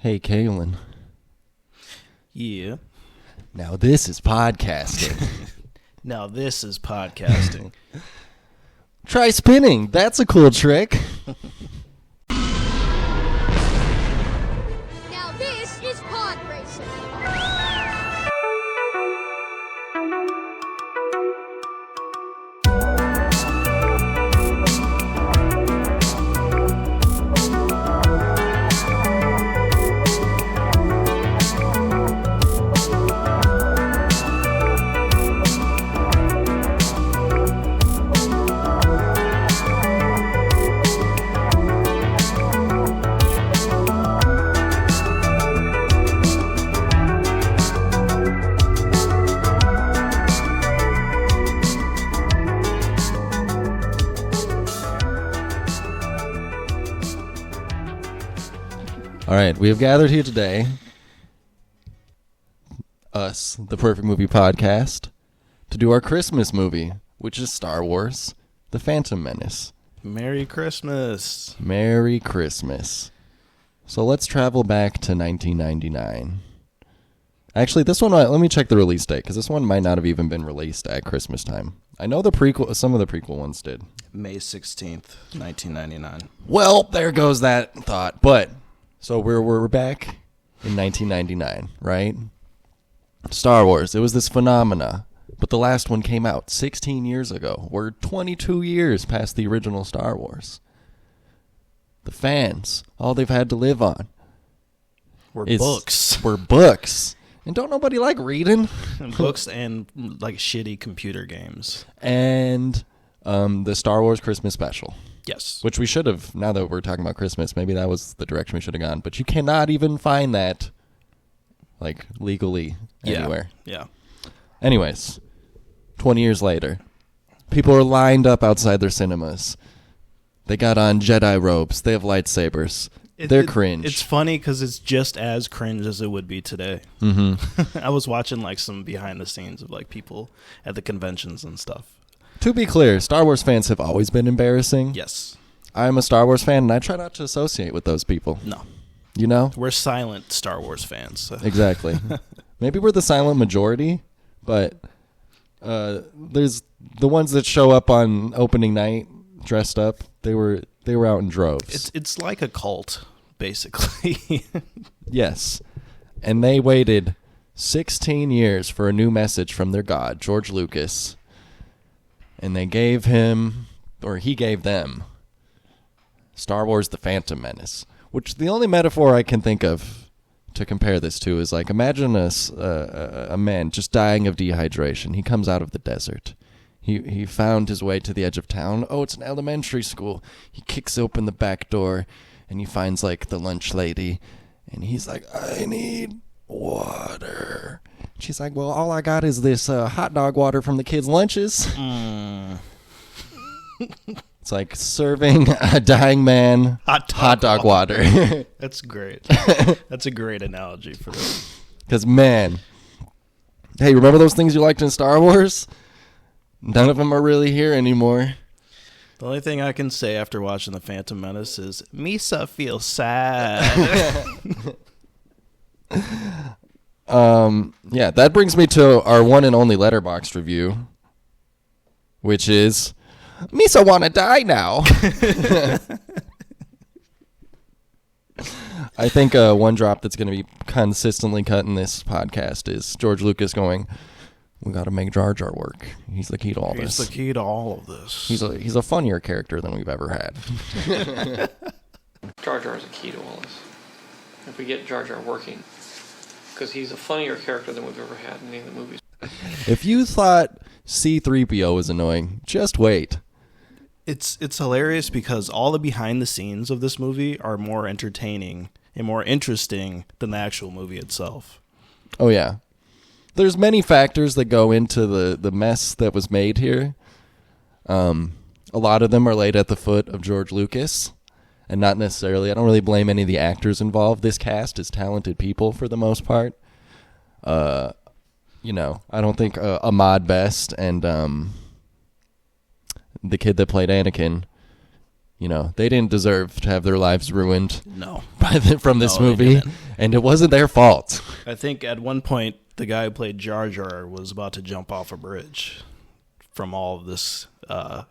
Hey, Kaylin. Yeah. Now this is podcasting. Now this is podcasting. Try spinning. That's a cool trick. Now this is pod racing. All right, we have gathered here today, us, the Perfect Movie Podcast, to do our Christmas movie, which is Star Wars: The Phantom Menace. Merry Christmas. Merry Christmas. So let's travel back to 1999. Actually, this one, let me check the release date, because this one might not have even been released at Christmas time. I know some of the prequel ones did. May 16th, 1999. Well, there goes that thought. But, so we're back in 1999, right? Star Wars, it was this phenomena. But the last one came out 16 years ago. We're 22 years past the original Star Wars. The fans, all they've had to live on Were is books. Were books. And don't nobody like reading? Books and like shitty computer games. And the Star Wars Christmas special. Yes. Which we should have, now that we're talking about Christmas, maybe that was the direction we should have gone. But you cannot even find that, like, legally anywhere. Yeah. Anyways, 20 years later, people are lined up outside their cinemas. They got on Jedi robes. They have lightsabers. They're cringe. It's funny because it's just as cringe as it would be today. Mm-hmm. I was watching like some behind the scenes of like people at the conventions and stuff. To be clear, Star Wars fans have always been embarrassing. Yes. I'm a Star Wars fan, and I try not to associate with those people. No. You know? We're silent Star Wars fans. So. Exactly. Maybe we're the silent majority, but there's the ones that show up on opening night dressed up. They were out in droves. It's like a cult, basically. Yes. And they waited 16 years for a new message from their god, George Lucas. And they gave him, or he gave them, Star Wars: The Phantom Menace. Which the only metaphor I can think of to compare this to is like, imagine a man just dying of dehydration. He comes out of the desert. He found his way to the edge of town. Oh, it's an elementary school. He kicks open the back door, and he finds, like, the lunch lady. And he's like, I need water. She's like, well, all I got is this hot dog water from the kids' lunches. It's like serving a dying man hot dog water. That's great. That's a great analogy for this. Because, man, hey, remember those things you liked in Star Wars? None of them are really here anymore. The only thing I can say after watching The Phantom Menace is, Misa feels sad. Yeah, that brings me to our one and only Letterboxd review, which is, Misa wanna die now. I think one drop that's going to be consistently cut in this podcast is George Lucas going, we got to make Jar Jar work. He's the key to all this. He's the key to all of this. He's a funnier character than we've ever had. Jar Jar is a key to all this. If we get Jar Jar working, because he's a funnier character than we've ever had in any of the movies. If you thought C-3PO was annoying, just wait. It's hilarious because all the behind the scenes of this movie are more entertaining and more interesting than the actual movie itself. Oh, yeah. There's many factors that go into the mess that was made here. A lot of them are laid at the foot of George Lucas, and not necessarily. I don't really blame any of the actors involved. This cast is talented people for the most part. I don't think Ahmad Best and the kid that played Anakin, they didn't deserve to have their lives ruined No. from this No, they movie, didn't. and it wasn't their fault. I think at one point the guy who played Jar Jar was about to jump off a bridge from all of this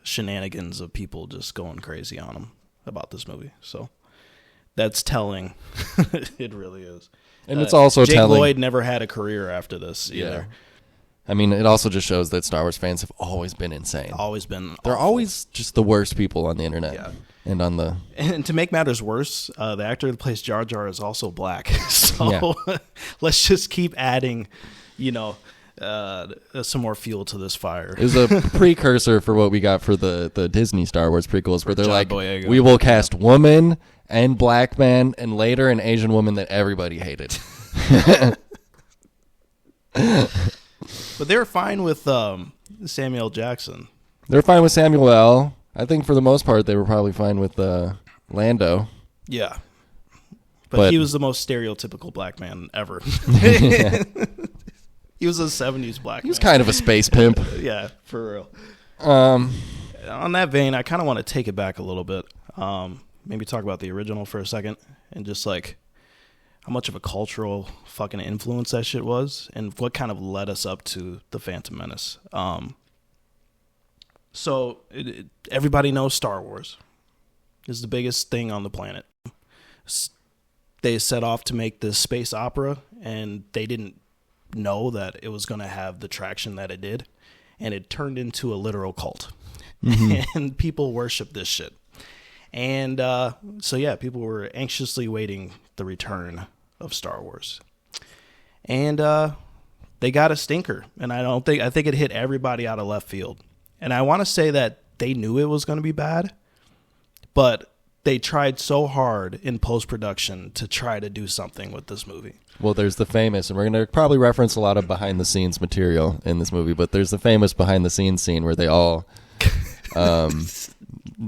shenanigans of people just going crazy on him about this movie. So that's telling. It really is. And it's also Jake telling. Lloyd never had a career after this either. I mean, it also just shows that Star Wars fans have always been insane. Always been. They're awful. always just the worst people on the internet. Yeah. And on the. And to make matters worse, the actor that plays Jar Jar is also black. So let's just keep adding, some more fuel to this fire. Is a precursor for what we got for the Disney Star Wars prequels, where they're John like, Boyega. we will cast woman and black man, and later an Asian woman that everybody hated. But they're fine with Samuel Jackson. They're fine with Samuel L. I think for the most part they were probably fine with Lando. Yeah. But But- he was the most stereotypical black man ever. He was a 70s black He was man. kind of a space pimp. Yeah, for real. Um, On that vein, I kind of want to take it back a little bit. Maybe talk about the original for a second and just like how much of a cultural fucking influence that shit was and what kind of led us up to the Phantom Menace. So everybody knows Star Wars is the biggest thing on the planet. They set off to make this space opera, and they didn't know that it was going to have the traction that it did, and it turned into a literal cult. And people worship this shit. And people were anxiously waiting the return of Star Wars. And they got a stinker, and I think it hit everybody out of left field. And I want to say that they knew it was going to be bad, but they tried so hard in post-production to try to do something with this movie. well, there's the famous, and we're going to probably reference a lot of behind-the-scenes material in this movie, but there's the famous behind-the-scenes scene where they all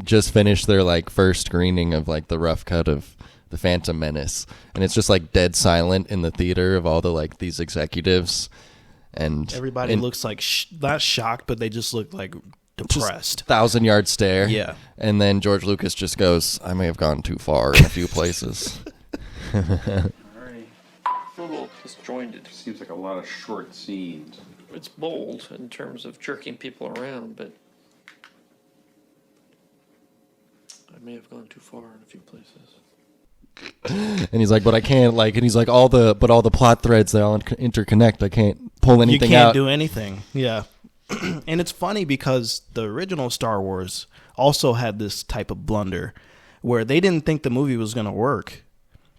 just finished their first screening of the rough cut of the Phantom Menace, and it's just dead silent in the theater of all the these executives, and Everybody looks like not shocked, but they just look like depressed. 1,000-yard stare. Yeah. And then George Lucas just goes, I may have gone too far in a few places. Alrighty. It's a little disjointed. Seems like a lot of short scenes. It's bold in terms of jerking people around, but I may have gone too far in a few places. And he's like, but I can't, and he's like, all the plot threads, they all interconnect. I can't pull anything You can't out. do anything. Yeah. And it's funny because the original Star Wars also had this type of blunder where they didn't think the movie was going to work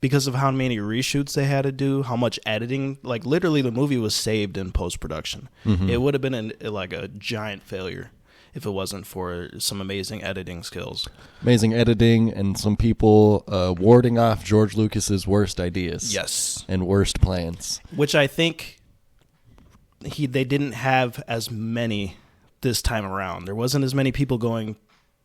because of how many reshoots they had to do, how much editing. Literally, the movie was saved in post-production. It would have been a giant failure if it wasn't for some amazing editing skills. Amazing editing and some people warding off George Lucas's worst ideas. Yes. And worst plans. Which I think they didn't have as many this time around. There wasn't as many people going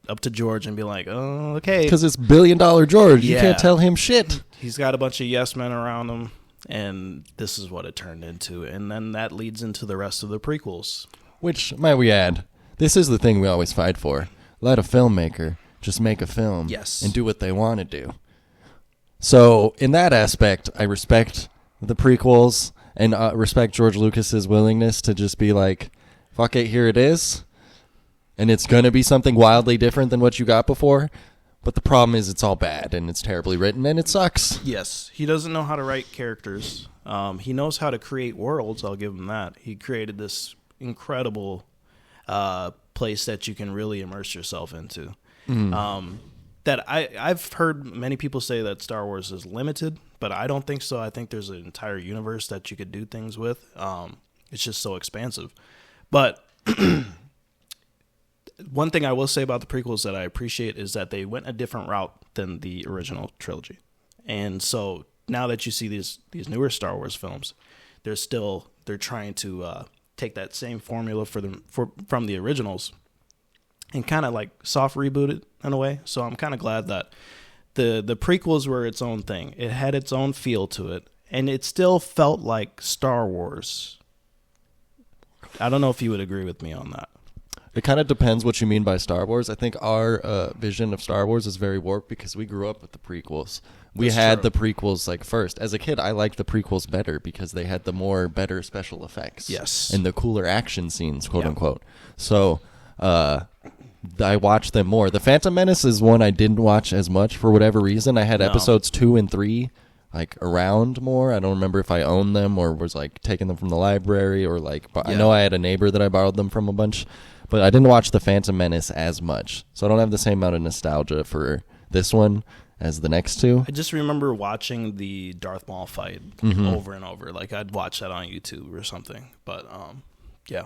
up to George and be like, oh, okay. Because it's $1 billion George. You Yeah. can't tell him shit. He's got a bunch of yes men around him, and this is what it turned into. And then that leads into the rest of the prequels. Which, might we add, this is the thing we always fight for. Let a filmmaker just make a film. Yes. And do what they want to do. So, in that aspect, I respect the prequels and respect George Lucas's willingness to just be like, fuck it, here it is. And it's going to be something wildly different than what you got before. But the problem is it's all bad and it's terribly written and it sucks. Yes, he doesn't know how to write characters. He knows how to create worlds, I'll give him that. He created this incredible place that you can really immerse yourself into. That I've heard many people say that Star Wars is limited, but I don't think so. I think there's an entire universe that you could do things with. It's just so expansive. But one thing I will say about the prequels that I appreciate is that they went a different route than the original trilogy. And so now that you see these newer Star Wars films, they're trying to take that same formula from the originals and kind of soft reboot it in a way. So I'm kind of glad that the prequels were its own thing. It had its own feel to it, and it still felt like Star Wars. I don't know if you would agree with me on that. It kind of depends what you mean by Star Wars. I think our vision of Star Wars is very warped because we grew up with the prequels. We That's had true. the prequels like first. As a kid, I liked the prequels better because they had the more better special effects. Yes. And the cooler action scenes, quote Yeah. unquote. So I watched them more. The Phantom Menace is one I didn't watch as much for whatever reason. I had No. episodes 2 and 3 like around more. I don't remember if I owned them or was like taking them from the library or like I know I had a neighbor that I borrowed them from a bunch, but I didn't watch the Phantom Menace as much. So I don't have the same amount of nostalgia for this one as the next two. I just remember watching the Darth Maul fight over and over. Like I'd watch that on YouTube or something. But yeah.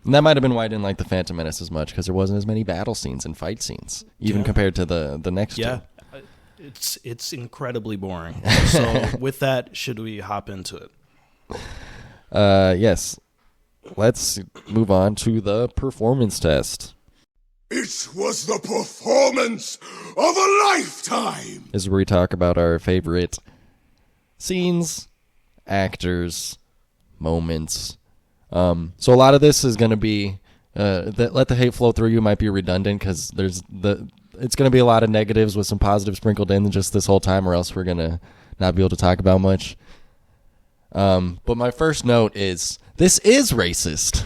And that might have been why I didn't like the Phantom Menace as much because there wasn't as many battle scenes and fight scenes, even compared to the next Yeah. two. It's incredibly boring. So with that, should we hop into it? Yes. Let's move on to the performance test. It was the performance of a lifetime! This is where we talk about our favorite scenes, actors, moments. So a lot of this is going to be that Let the Hate Flow Through You might be redundant because it's going to be a lot of negatives with some positives sprinkled in just this whole time, or else we're going to not be able to talk about much. But my first note is this is racist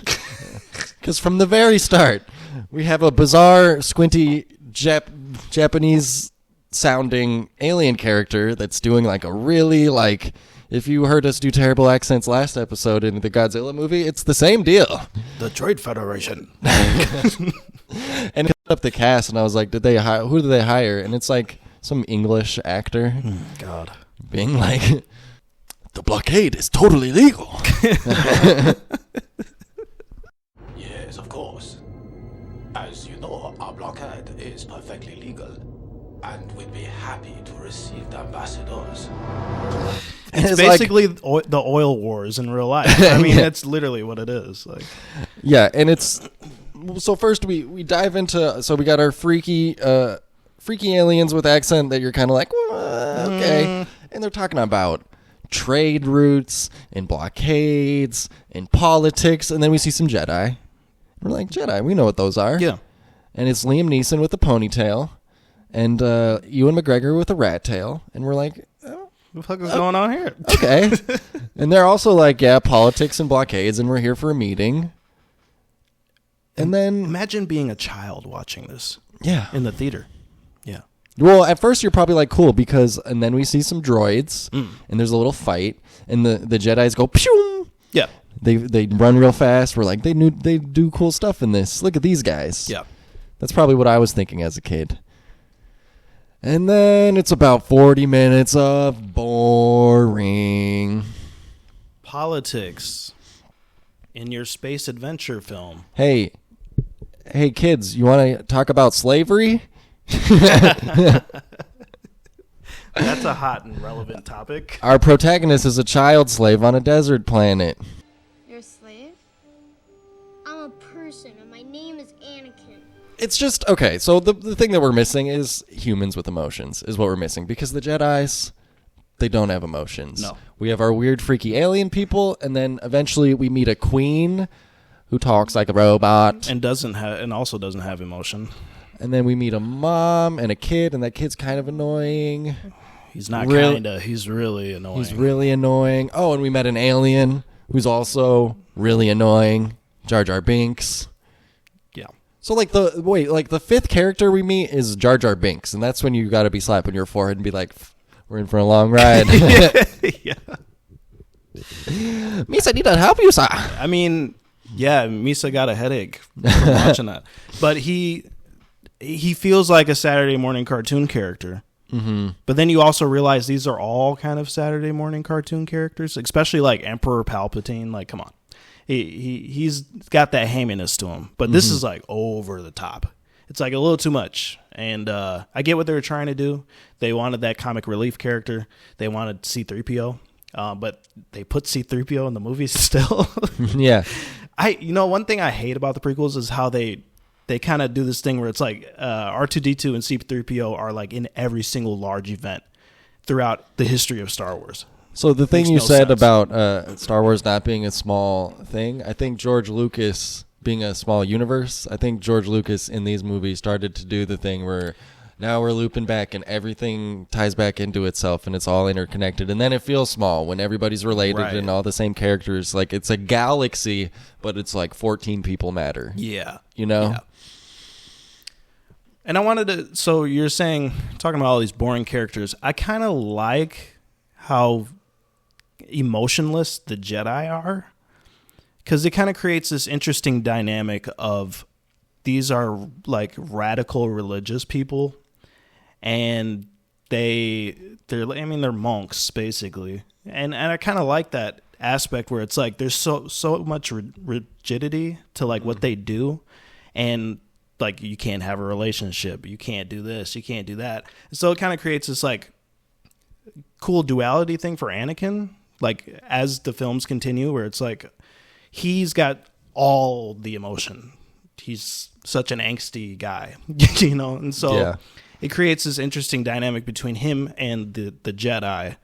because from the very start we have a bizarre, squinty Japanese sounding alien character that's doing like a really like. If you heard us do terrible accents last episode in the Godzilla movie, it's the same deal. The Trade Federation. And I looked up the cast, and I was like, who did they hire? And it's like some English actor God. being like, the blockade is totally legal. Yes, of course. As you know, our blockade is perfectly legal, and we'd be happy to receive the ambassadors. It's like- basically the oil wars in real life. I mean, that's literally what it is. Like, Yeah, and it's so first we dive into we got our freaky aliens with accent that you're kind of like okay, and they're talking about trade routes and blockades and politics, and then we see some Jedi. We're like, Jedi, we know what those are. yeah. And it's Liam Neeson with a ponytail, and Ewan McGregor with a rat tail, and we're like, What the fuck is going on here? okay. And they're also like, yeah, politics and blockades, and we're here for a meeting. And then, Imagine being a child watching this yeah. in the theater. Yeah. Well, at first you're probably like, cool, and then we see some droids, and there's a little fight, and the Jedis go, pew! Yeah. They run real fast. We're like, they do cool stuff in this. Look at these guys. Yeah. That's probably what I was thinking as a kid. And then it's about 40 minutes of boring. Politics in your space adventure film. Hey, kids, you want to talk about slavery? That's a hot and relevant topic. Our protagonist is a child slave on a desert planet. You're a slave? I'm a person, and my name is Anakin. It's just, okay, so the thing that we're missing is humans with emotions, is what we're missing. Because the Jedis, they don't have emotions. No. We have our weird, freaky alien people, and then eventually we meet a queen who talks like a robot. And also doesn't have emotion. And then we meet a mom and a kid, and that kid's kind of annoying. He's not Real- kinda. He's really annoying. He's really annoying. Oh, and we met an alien who's also really annoying. Jar Jar Binks. Yeah. So the fifth character we meet is Jar Jar Binks, and that's when you got to be slapping your forehead and be like, "We're in for a long ride." Yeah. Misa, need to help you, sir. I mean, yeah, Misa got a headache from watching that, but he feels like a Saturday morning cartoon character. Mm-hmm. But then you also realize these are all kind of Saturday morning cartoon characters, especially like Emperor Palpatine. Like, come on, he's got that haminess to him. But this is like over the top. It's like a little too much. And I get what they were trying to do. They wanted that comic relief character. They wanted C-3PO. But they put C-3PO in the movies still. Yeah. One thing I hate about the prequels is how they kind of do this thing where it's like R2-D2 and C-3PO are like in every single large event throughout the history of Star Wars. So the thing Makes you no said sense. about Star Wars not being a small thing, I think George Lucas being a small universe. I think George Lucas in these movies started to do the thing where now we're looping back and everything ties back into itself and it's all interconnected. And then it feels small when everybody's related Right. and all the same characters. Like it's a galaxy, but it's like 14 people matter. Yeah. You know? Yeah. And I wanted to, so you're saying, talking about all these boring characters, I kind of like how emotionless the Jedi are, because it kind of creates this interesting dynamic of these are like radical religious people, and they're monks basically, and I kind of like that aspect where it's like there's so much rigidity to like what they do, and like you can't have a relationship, you can't do this, you can't do that. So it kind of creates this like cool duality thing for Anakin, like as the films continue, where it's like he's got all the emotion. He's such an angsty guy, you know, and so Yeah. it creates this interesting dynamic between him and the Jedi,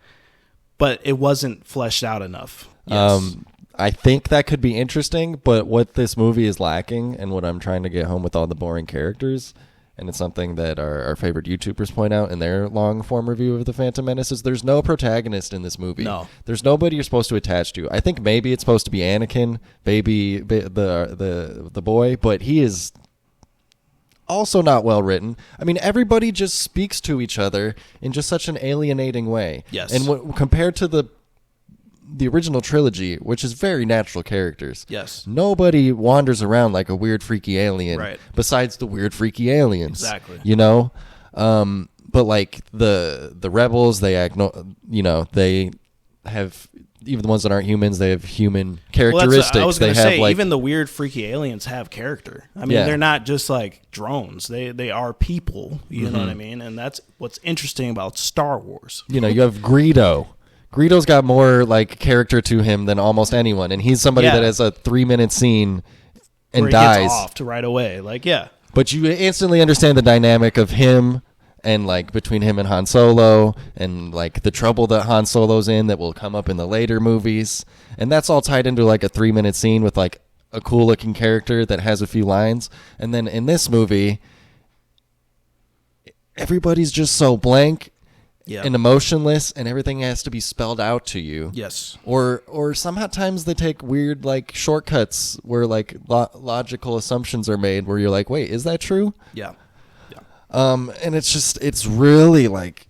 but it wasn't fleshed out enough. Yes. I think that could be interesting, but what this movie is lacking and what I'm trying to get home with all the boring characters, and it's something that our favorite YouTubers point out in their long form review of The Phantom Menace, is there's no protagonist in this movie. No. There's nobody you're supposed to attach to. I think maybe it's supposed to be Anakin, the boy, but he is also not well written. I mean, everybody just speaks to each other in just such an alienating way. Yes. And compared to the original trilogy, which is very natural characters. Yes. Nobody wanders around like a weird, freaky alien. Right. Besides the weird, freaky aliens. Exactly. You know, but like the rebels, they act. You know, they have, even the ones that aren't humans, they have human characteristics. I was going they to have say, like, even the weird, freaky aliens have character. I mean, Yeah. they're not just like drones. They are people. You know what I mean? And that's what's interesting about Star Wars. you know, you have Greedo. Greedo's got more like character to him than almost anyone, and he's somebody Yeah. that has a 3-minute scene and Where he dies. gets off to right away. Like, yeah. But you instantly understand the dynamic of him and like between him and Han Solo, and like the trouble that Han Solo's in that will come up in the later movies. And that's all tied into like a 3-minute scene with like a cool looking character that has a few lines. And then in this movie, everybody's just so blank Yeah. and emotionless, and everything has to be spelled out to you. Yes. Or sometimes they take weird like shortcuts where like logical assumptions are made where you're like, wait, is that true? Yeah. Yeah. And it's really like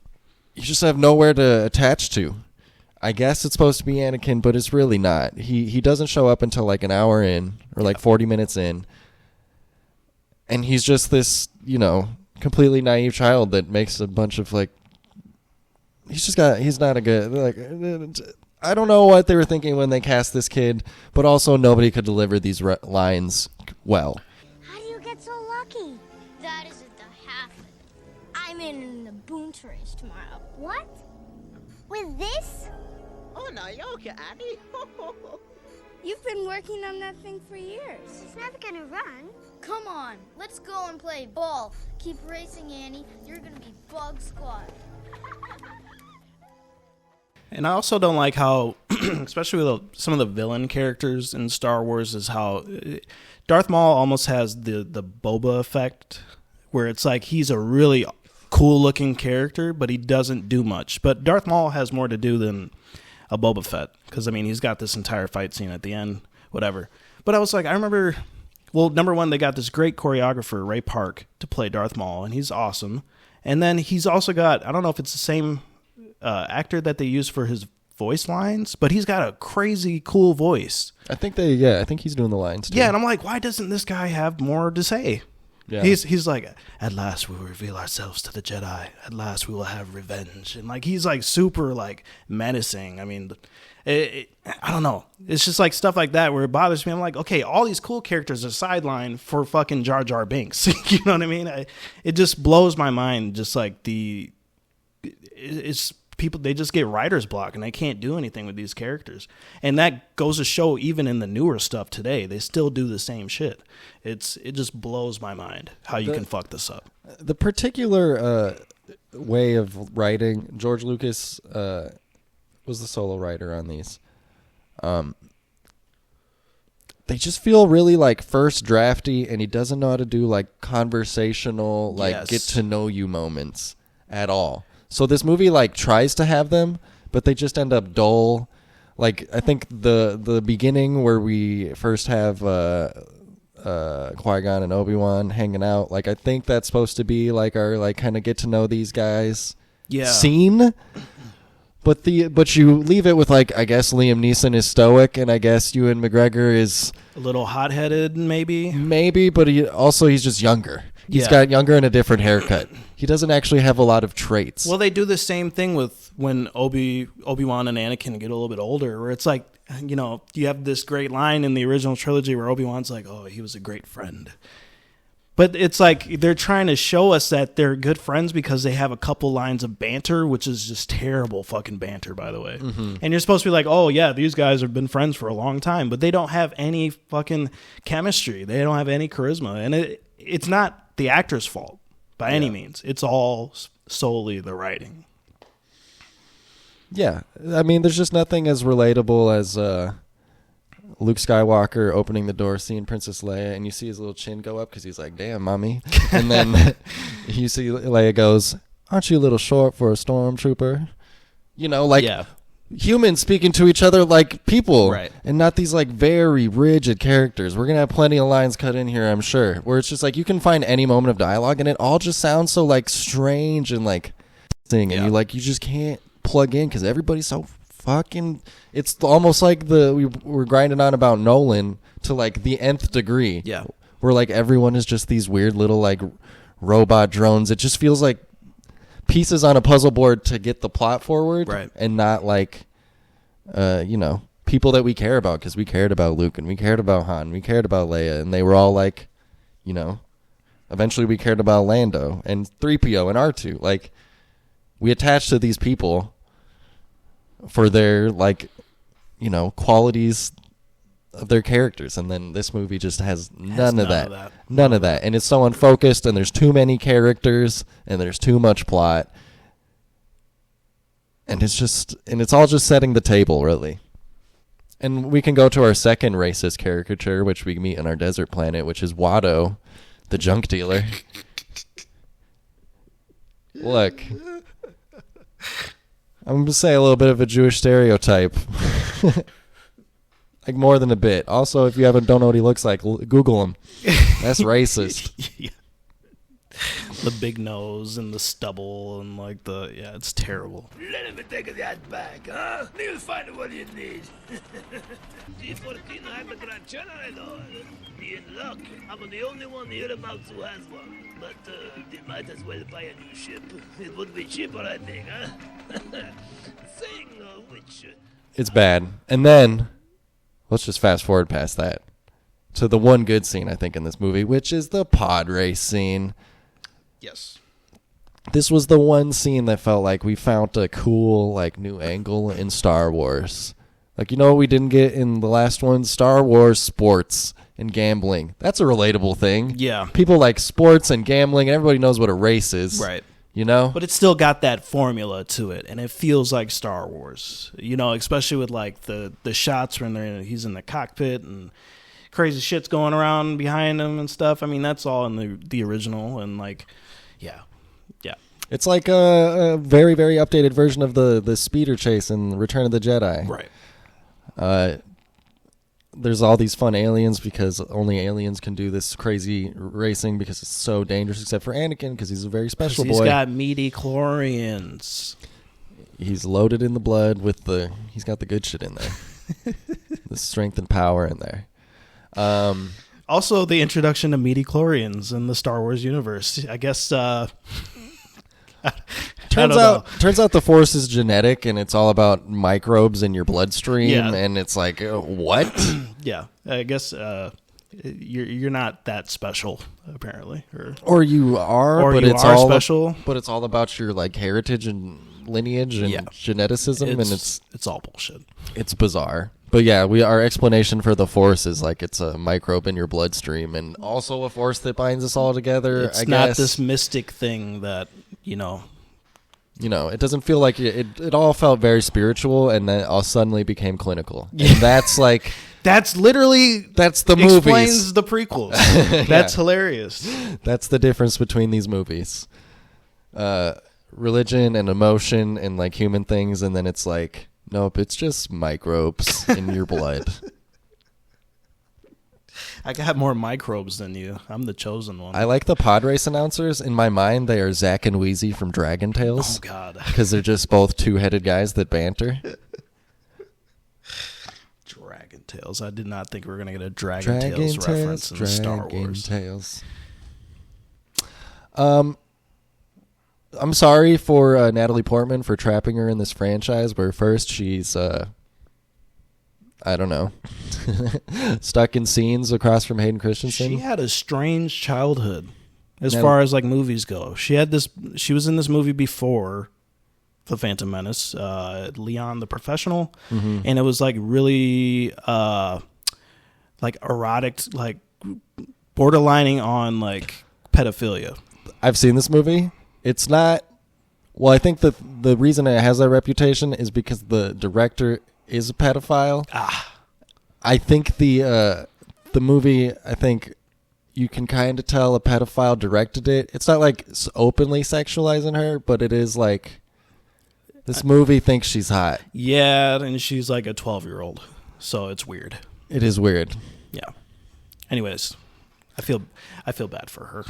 you just have nowhere to attach to. I guess it's supposed to be Anakin, but it's really not. He doesn't show up until like an hour in or like 40 minutes in, and he's just this, you know, completely naive child that makes a bunch of like. He's not a good, like, I don't know what they were thinking when they cast this kid, but also nobody could deliver these lines well. How do you get so lucky? That isn't the half of it. I'm in the boot race tomorrow. What? With this? Oh, no, you're okay, Annie. You've been working on that thing for years. It's never gonna run. Come on, let's go and play ball. Keep racing, Annie. You're gonna be Bug Squad. And I also don't like how, especially with some of the villain characters in Star Wars, is how Darth Maul almost has the Boba effect, where it's like he's a really cool looking character, but he doesn't do much. But Darth Maul has more to do than a Boba Fett, because I mean he's got this entire fight scene at the end, whatever. But I was like, I remember, well, number one, they got this great choreographer, Ray Park, to play Darth Maul, and he's awesome. And then he's also got, I don't know if it's the same actor that they use for his voice lines, but he's got a crazy cool voice. I think he's doing the lines too. Yeah, and I'm like, why doesn't this guy have more to say? Yeah. He's like, at last we will reveal ourselves to the Jedi. At last we will have revenge. And like he's like super like menacing. I mean, I don't know. It's just like stuff like that where it bothers me. I'm like, okay, all these cool characters are sidelined for fucking Jar Jar Binks. You know what I mean? It just blows my mind. Just like it's people, they just get writer's block and they can't do anything with these characters. And that goes to show even in the newer stuff today, they still do the same shit. It just blows my mind how you can fuck this up. The particular way of writing, George Lucas was the solo writer on these. they just feel really like first drafty, and he doesn't know how to do like conversational, like get to know you moments at all. So this movie like tries to have them, but they just end up dull. Like I think the beginning where we first have Qui-Gon and Obi-Wan hanging out, like I think that's supposed to be like our like kind of get to know these guys scene. But you leave it with like I guess Liam Neeson is stoic, and I guess Ewan McGregor is a little hot-headed, maybe, but he's just younger. He's got younger and a different haircut. He doesn't actually have a lot of traits. Well, they do the same thing with when Obi-Wan and Anakin get a little bit older, where it's like, you know, you have this great line in the original trilogy where Obi-Wan's like, "Oh, he was a great friend." But it's like they're trying to show us that they're good friends because they have a couple lines of banter, which is just terrible fucking banter, by the way. Mm-hmm. And you're supposed to be like, oh, yeah, these guys have been friends for a long time. But they don't have any fucking chemistry. They don't have any charisma. And it's not the actor's fault by any means. It's all solely the writing. Yeah. I mean, there's just nothing as relatable as Luke Skywalker opening the door, seeing Princess Leia, and you see his little chin go up because he's like, damn, mommy. And then you see Leia goes, aren't you a little short for a stormtrooper? You know, like humans speaking to each other like people. Right. And not these like very rigid characters. We're going to have plenty of lines cut in here, I'm sure, where it's just like you can find any moment of dialogue and it all just sounds so like strange and like thing. And you just can't plug in because everybody's so fucking, it's almost like we're grinding on about Nolan to like the nth degree. Yeah. Where like everyone is just these weird little like robot drones. It just feels like pieces on a puzzle board to get the plot forward. Right. And not like, people that we care about, because we cared about Luke and we cared about Han, we cared about Leia, and they were all like, eventually we cared about Lando and 3PO and R2. Like, we attached to these people for their like qualities of their characters, and then this movie just has none of that. And it's so unfocused, and there's too many characters, and there's too much plot, and it's all just setting the table, really. And we can go to our second racist caricature, which we meet on our desert planet, which is Watto, the junk dealer. Look, I'm going to say a little bit of a Jewish stereotype. Like more than a bit. Also, if you don't know what he looks like, Google him. That's racist. Yeah. The big nose and the stubble and like it's terrible. Let me take that back, huh? You'll find what you need. Be in luck. I'm the only one hereabouts who has one. But they might as well buy a new ship. It would be cheaper, I think, huh? Saying which... It's bad. And then, let's just fast forward past that to the one good scene, I think, in this movie, which is the pod race scene. Yes. This was the one scene that felt like we found a cool, like, new angle in Star Wars. Like, what we didn't get in the last one? Star Wars sports and gambling. That's a relatable thing. Yeah. People like sports and gambling, and everybody knows what a race is. Right. But it's still got that formula to it, and it feels like Star Wars. Especially with like the shots when he's in the cockpit and crazy shit's going around behind him and stuff. I mean, that's all in the original, and like, yeah. It's like a very, very updated version of the speeder chase in Return of the Jedi. Right. There's all these fun aliens because only aliens can do this crazy racing because it's so dangerous, except for Anakin because he's a very special boy. He's got midi-chlorians. He's loaded in the blood he's got the good shit in there. The strength and power in there. Also, the introduction of midi-chlorians in the Star Wars universe. I guess... Turns out the Force is genetic, and it's all about microbes in your bloodstream, and it's like, what? Yeah, I guess you're not that special, apparently, or you are, or but you it's are all special. But it's all about your like heritage and lineage and geneticism, and it's all bullshit. It's bizarre. But yeah, our explanation for the Force is like it's a microbe in your bloodstream, and also a force that binds us all together. It's not this mystic thing that it doesn't feel like it all felt very spiritual, and then all suddenly became clinical. And that's like that's the movies. Explains the prequels. That's hilarious. That's the difference between these movies. Religion and emotion and like human things, and then it's like, nope, it's just microbes in your blood. I got more microbes than you. I'm the chosen one. I like the pod race announcers. In my mind, they are Zack and Wheezy from Dragon Tales. Oh, God. Because they're just both two-headed guys that banter. Dragon Tales. I did not think we were going to get a Dragon Tales reference in Star Wars. Tales. I'm sorry for Natalie Portman for trapping her in this franchise where first she's... I don't know, stuck in scenes across from Hayden Christensen. She had a strange childhood as far as like movies go. She was in this movie before The Phantom Menace, Leon the Professional, and it was like really like erotic, like borderlining on like pedophilia. I've seen this movie. It's not, well, I think that the reason it has that reputation is because the director is a pedophile. I think the movie, I think you can kind of tell a pedophile directed it. It's not like openly sexualizing her, but it is like this movie thinks she's hot. Yeah, and she's like a 12-year-old, so it's weird. It is weird. Yeah. Anyways, I feel bad for her.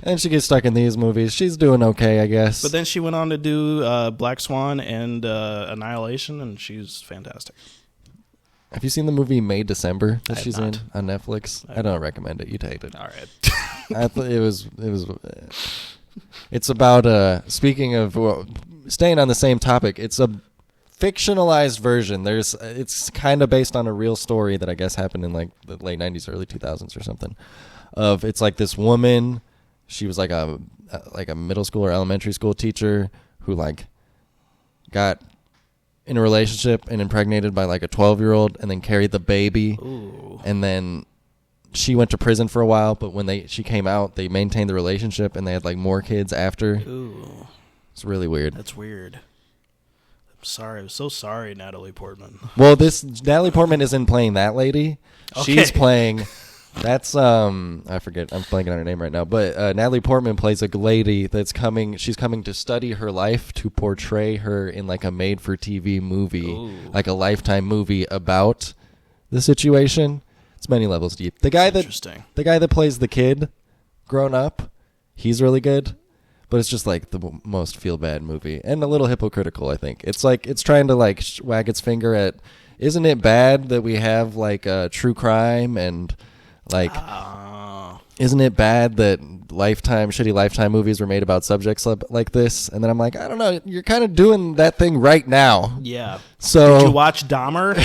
And she gets stuck in these movies. She's doing okay, I guess. But then she went on to do Black Swan and Annihilation, and she's fantastic. Have you seen the movie May December that she's in on Netflix? I don't recommend it. You'd hate it. All right. I thought it was. It's about speaking of staying on the same topic. It's a fictionalized version. It's kind of based on a real story that I guess happened in like the late 90s, early 2000s or something. It's like this woman. She was like a middle school or elementary school teacher who like got in a relationship and impregnated by like a 12-year-old and then carried the baby. Ooh. And then she went to prison for a while, but when she came out, they maintained the relationship and they had like more kids after. Ooh. It's really weird. That's weird. I'm sorry. I'm so sorry, Natalie Portman. Well, Natalie Portman isn't playing that lady. Okay. She's playing... That's I forget. I'm blanking on her name right now. But Natalie Portman plays a lady that's coming. She's coming to study her life to portray her in like a made-for-TV movie, like a Lifetime movie about the situation. It's many levels deep. The guy that plays the kid, grown up, he's really good. But it's just like the most feel-bad movie and a little hypocritical. I think it's like it's trying to like wag its finger at. Isn't it bad that we have like true crime and like, isn't it bad that shitty Lifetime movies were made about subjects like this? And then I'm like, I don't know. You're kind of doing that thing right now. Yeah. So did you watch Dahmer?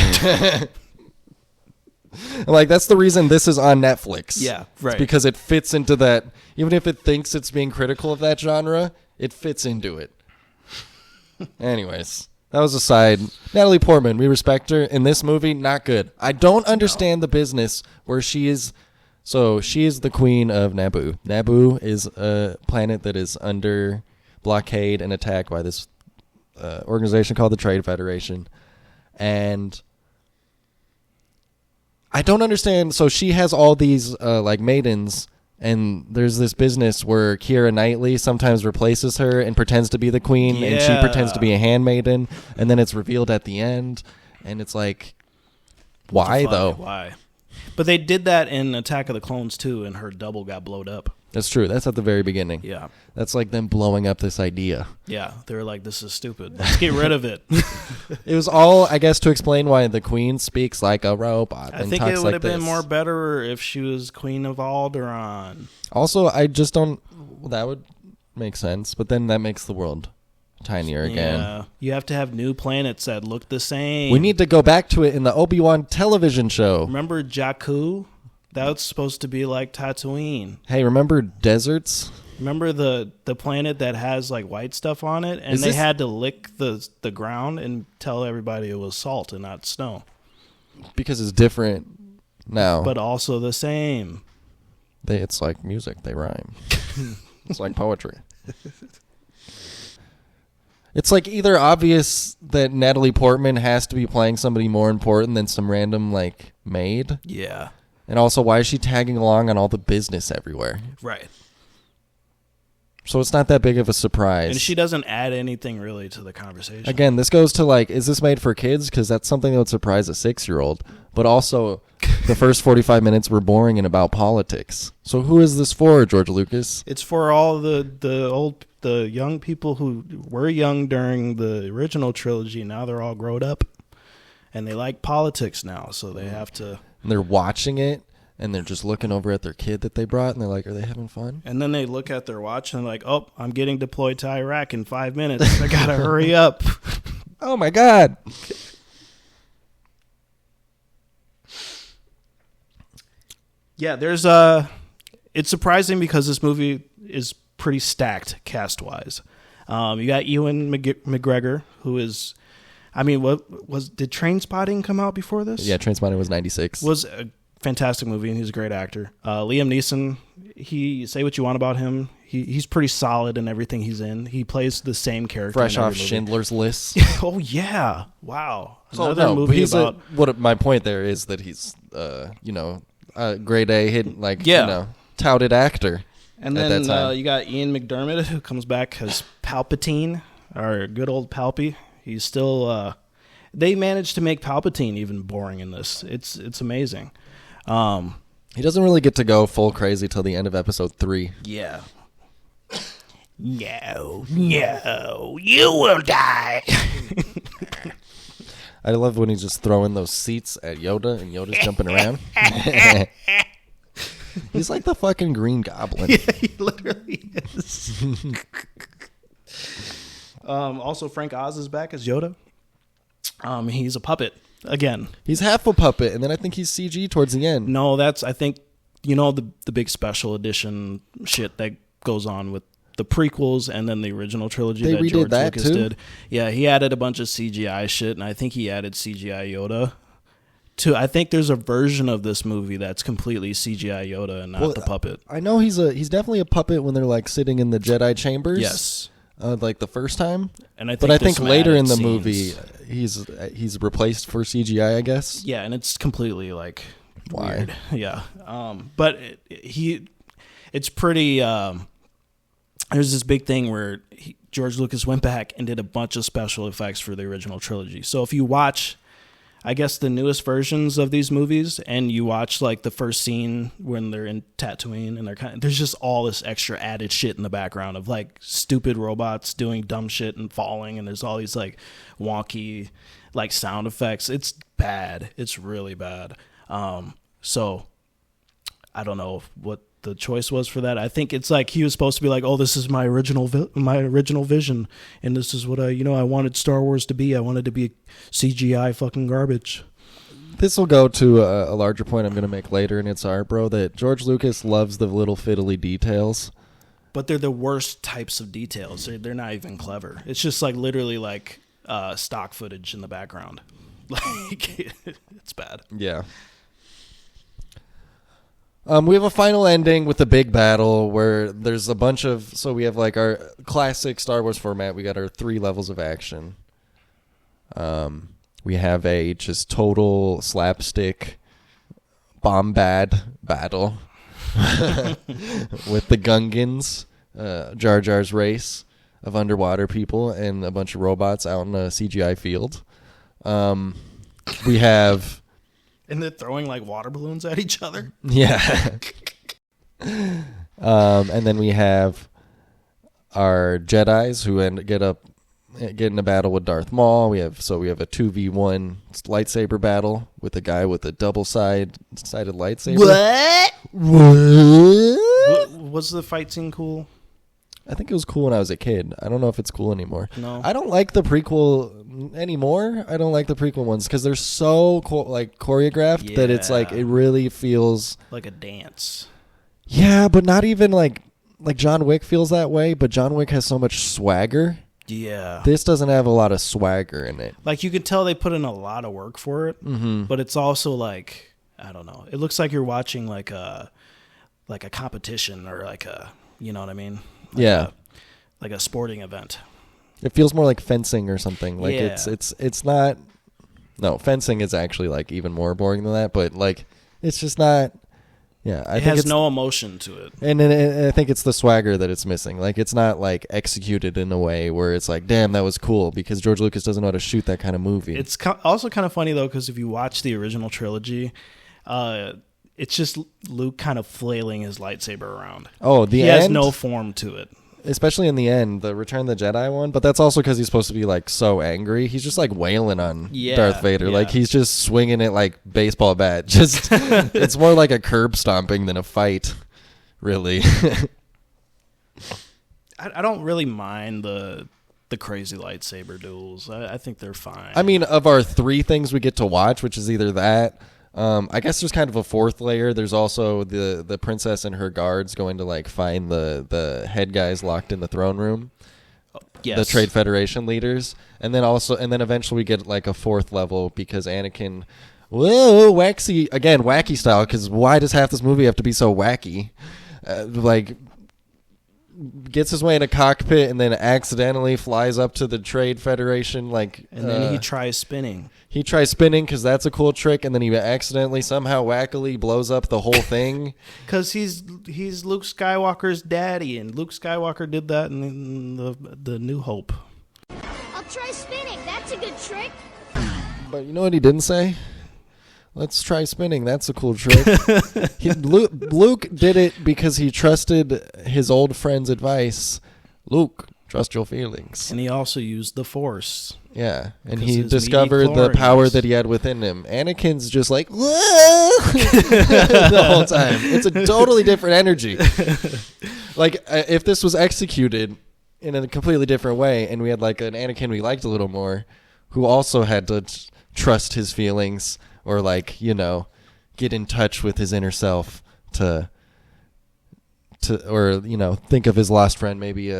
I'm like, that's the reason this is on Netflix. Yeah, right. It's because it fits into that. Even if it thinks it's being critical of that genre, it fits into it. Anyways. That was a side. Natalie Portman, we respect her. In this movie, not good. I don't understand the business where she is. So she is the queen of Naboo. Naboo is a planet that is under blockade and attacked by this organization called the Trade Federation. And I don't understand. So she has all these like maidens. And there's this business where Keira Knightley sometimes replaces her and pretends to be the queen, and she pretends to be a handmaiden, and then it's revealed at the end, and it's like, why though? Why? But they did that in Attack of the Clones too, and her double got blowed up. That's true. That's at the very beginning. Yeah. That's like them blowing up this idea. Yeah. They were like, this is stupid. Let's get rid of it. It was all, I guess, to explain why the queen speaks like a robot. I think it would have been more better if she was Queen of Alderaan. Also, I just don't... Well, that would make sense, but then that makes the world tinier again. Yeah. You have to have new planets that look the same. We need to go back to it in the Obi-Wan television show. Remember Jakku? That was supposed to be like Tatooine. Hey, remember deserts? Remember the planet that has like white stuff on it, and they had to lick the ground and tell everybody it was salt and not snow. Because it's different now. But also the same. It's like music. They rhyme. It's like poetry. It's like either obvious that Natalie Portman has to be playing somebody more important than some random like maid. Yeah. And also, why is she tagging along on all the business everywhere? Right. So it's not that big of a surprise. And she doesn't add anything really to the conversation. Again, this goes to like, is this made for kids? Because that's something that would surprise a 6-year-old. But also, the first 45 minutes were boring and about politics. So who is this for, George Lucas? It's for all the young people who were young during the original trilogy. Now they're all grown up, and they like politics now. So they have to. And they're watching it. And they're just looking over at their kid that they brought, and they're like, are they having fun? And then they look at their watch and they're like, oh, I'm getting deployed to Iraq in 5 minutes. I got to hurry up. Oh, my God. Yeah, it's surprising because this movie is pretty stacked cast-wise. You got Ewan McGregor, who is, I mean, did Trainspotting come out before this? Yeah, Trainspotting was 96. Was a fantastic movie, and he's a great actor. Liam Neeson, say what you want about him, he's pretty solid in everything he's in. He plays the same character. Fresh off Schindler's List. Oh yeah, wow. So what my point there is that he's grade A hit touted actor. And then you got Ian McDermott, who comes back as Palpatine, our good old Palpy. He's still. They managed to make Palpatine even boring in this. It's amazing. He doesn't really get to go full crazy till the end of episode 3. Yeah. No, you will die. I love when he's just throwing those seats at Yoda and Yoda's jumping around. He's like the fucking Green Goblin. Yeah, he literally is. Also, Frank Oz is back as Yoda. He's a puppet again. He's half a puppet, and then I think he's CG towards the end. No, that's I think the big special edition shit that goes on with the prequels and then the original trilogy they that redid George that Lucas too? did. Yeah, he added a bunch of CGI shit, and I think he added CGI Yoda. I think there's a version of this movie that's completely CGI Yoda and not the puppet. I know he's definitely a puppet when they're like sitting in the Jedi chambers. Yes. Like the first time. And I think later in the scenes. movie he's replaced for CGI, I guess. Yeah, and it's completely like why? Weird. Yeah. But it's pretty there's this big thing where George Lucas went back and did a bunch of special effects for the original trilogy. So if you watch, I guess, the newest versions of these movies, and you watch like the first scene when they're in Tatooine, and there's just all this extra added shit in the background of like stupid robots doing dumb shit and falling, and there's all these like wonky like sound effects. It's bad. It's really bad. So I don't know what the choice was for that. I think it's like he was supposed to be like, oh, this is my original vision, and this is what I wanted Star Wars to be. I wanted to be CGI fucking garbage. This will go to a larger point I'm going to make later, and it's that George Lucas loves the little fiddly details. But they're the worst types of details. They're not even clever. It's just like literally like stock footage in the background. Like it's bad. Yeah. We have a final ending with a big battle where there's a bunch of... So we have like our classic Star Wars format. We got our 3 levels of action. We have a just total slapstick bombad battle with the Gungans, Jar Jar's race of underwater people, and a bunch of robots out in a CGI field. We have... And they're throwing like water balloons at each other. Yeah. And then we have our Jedis who get in a battle with Darth Maul. We have a 2v1 lightsaber battle with a guy with a double-sided lightsaber. What? Was the fight scene cool? I think it was cool when I was a kid. I don't know if it's cool anymore. No. I don't like the prequel anymore. I don't like the prequel ones because they're so choreographed that it's like it really feels like a dance. Yeah, but not even like John Wick feels that way, but John Wick has so much swagger. Yeah. This doesn't have a lot of swagger in it. Like you can tell they put in a lot of work for it, but it's also like, I don't know. It looks like you're watching like a competition or like a, you know what I mean? Like a sporting event. It feels more like fencing or something. Like Yeah. it's not. No, fencing is actually like even more boring than that. But like, it's just not. Yeah, I It think has it's, no emotion to it. and I think it's the swagger that it's missing. Like, it's not like executed in a way where it's like, damn, that was cool, because George Lucas doesn't know how to shoot that kind of movie. It's also kind of funny though, because if you watch the original trilogy, it's just Luke kind of flailing his lightsaber around. Oh, he has no form to it. Especially in the end, the Return of the Jedi one, but that's also because he's supposed to be like so angry. He's just like wailing on Darth Vader, yeah. like he's just swinging it like baseball bat. Just it's more like a curb stomping than a fight, really. I don't really mind the crazy lightsaber duels. I think they're fine. I mean, of our 3 things we get to watch, which is either that. I guess there's kind of a 4th layer. There's also the princess and her guards going to like find the head guys locked in the throne room. Yes. The Trade Federation leaders, and then eventually we get like a 4th level because Anakin, whoa, wacky style. Because why does half this movie have to be so wacky? Like, gets his way in a cockpit and then accidentally flies up to the Trade Federation, like, and then he tries spinning. He tries spinning because that's a cool trick, and then he accidentally, somehow, wackily blows up the whole thing. Because he's Luke Skywalker's daddy, and Luke Skywalker did that in the New Hope. I'll try spinning. That's a good trick. But you know what he didn't say? Let's try spinning. That's a cool trick. Luke did it because he trusted his old friend's advice. Luke, trust your feelings. And he also used the Force. Yeah, and Because he his discovered the midi-chlorians. power that he had within him. Anakin's just like, whoa, the whole time. It's a totally different energy. Like, if this was executed in a completely different way, and we had like an Anakin we liked a little more, who also had to trust his feelings, or like, you know, get in touch with his inner self to or, you know, think of his lost friend. Maybe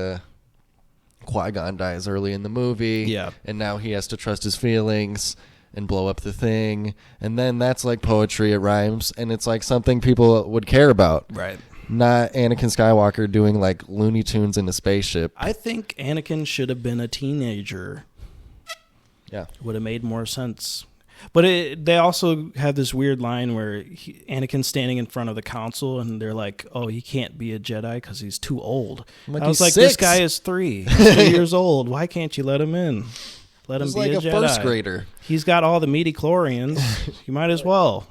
Qui-Gon dies early in the movie, Yeah. and now he has to trust his feelings and blow up the thing, and then that's like poetry. It rhymes, and it's like something people would care about, Right. not Anakin Skywalker doing like Looney Tunes in a spaceship. I think Anakin should have been a teenager. Yeah. Would have made more sense. But they also have this weird line where Anakin's standing in front of the council, and they're like, "Oh, he can't be a Jedi because he's too old." Like, I was he's like, 6. "This guy is 3. He's 3 years old. Why can't you let him in? Let him He's be like a a Jedi. first grader. He's got all the midi-chlorians. You might as well."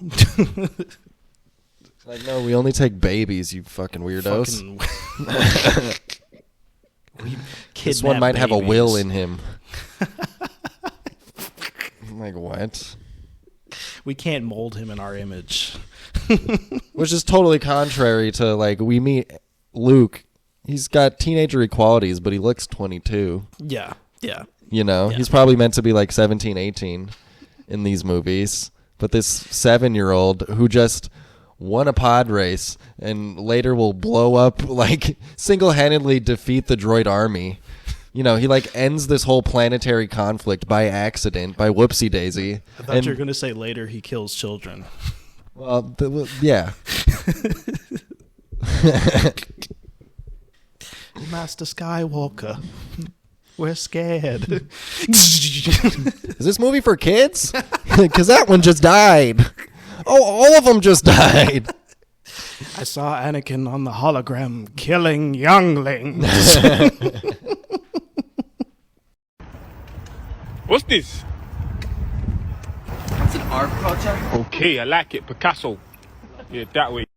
Like, no, we only take babies, you fucking weirdos. This one might have a will in him. Like, what? We can't mold him in our image. Which is totally contrary to, like, we meet Luke. He's got teenager qualities, but he looks 22. Yeah, yeah. You know? Yeah. He's probably meant to be, like, 17, 18 in these movies. But this 7-year-old who just won a pod race and later will blow up, like, single-handedly defeat the droid army. You know, he like ends this whole planetary conflict by accident, by whoopsie daisy. I thought you were going to say later he kills children. Well, yeah. Master Skywalker, we're scared. Is this movie for kids? Because that one just died. Oh, all of them just died. I saw Anakin on the hologram killing younglings. What's this? It's an art project. Okay, I like it. Picasso. Yeah, that way.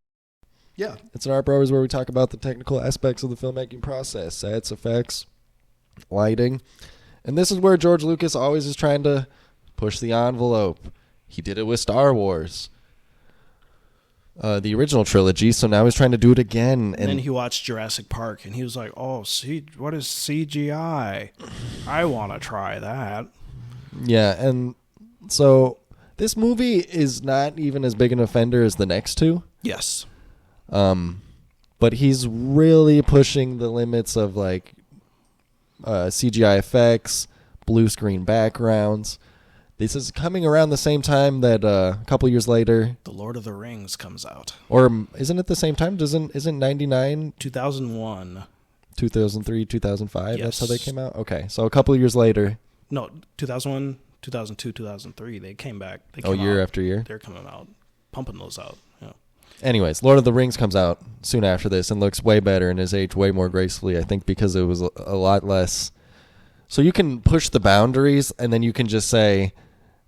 Yeah. It's an Art Bros where we talk about the technical aspects of the filmmaking process, sets, effects, lighting. And this is where George Lucas always is trying to push the envelope. He did it with Star Wars, the original trilogy, so now he's trying to do it again. And then he watched Jurassic Park, and he was like, "Oh, what is CGI? I want to try that." Yeah, and so this movie is not even as big an offender as the next two. Yes. But he's really pushing the limits of like CGI effects, blue screen backgrounds. This is coming around the same time that a couple years later, The Lord of the Rings comes out. or isn't it the same time? Isn't 99? 2001. 2003, 2005. Yes. That's how they came out. Okay, so a couple of years later. No, 2001, 2002, 2003. They came back. They came year out, after year. They're coming out, pumping those out. Yeah. Anyways, Lord of the Rings comes out soon after this and looks way better and is aged way more gracefully. I think because it was a lot less. So you can push the boundaries and then you can just say,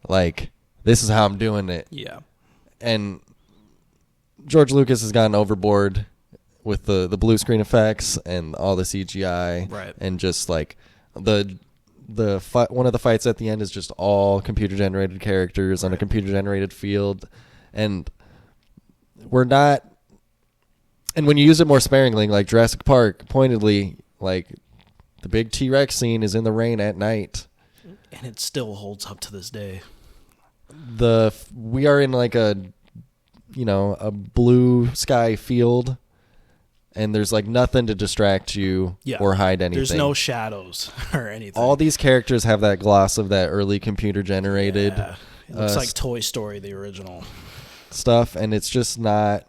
like, this is how I'm doing it. Yeah. And George Lucas has gotten overboard with the blue screen effects and all the CGI. Right. And just like one of the fights at the end is just all computer generated characters on a computer generated field. And we're not, and when you use it more sparingly, like Jurassic Park, pointedly, like the big T-Rex scene is in the rain at night. And it still holds up to this day. We are in like a blue sky field, and there's like nothing to distract you or hide anything. There's no shadows or anything. All these characters have that gloss of that early computer generated. Yeah. It looks like Toy Story, the original stuff, and it's just not.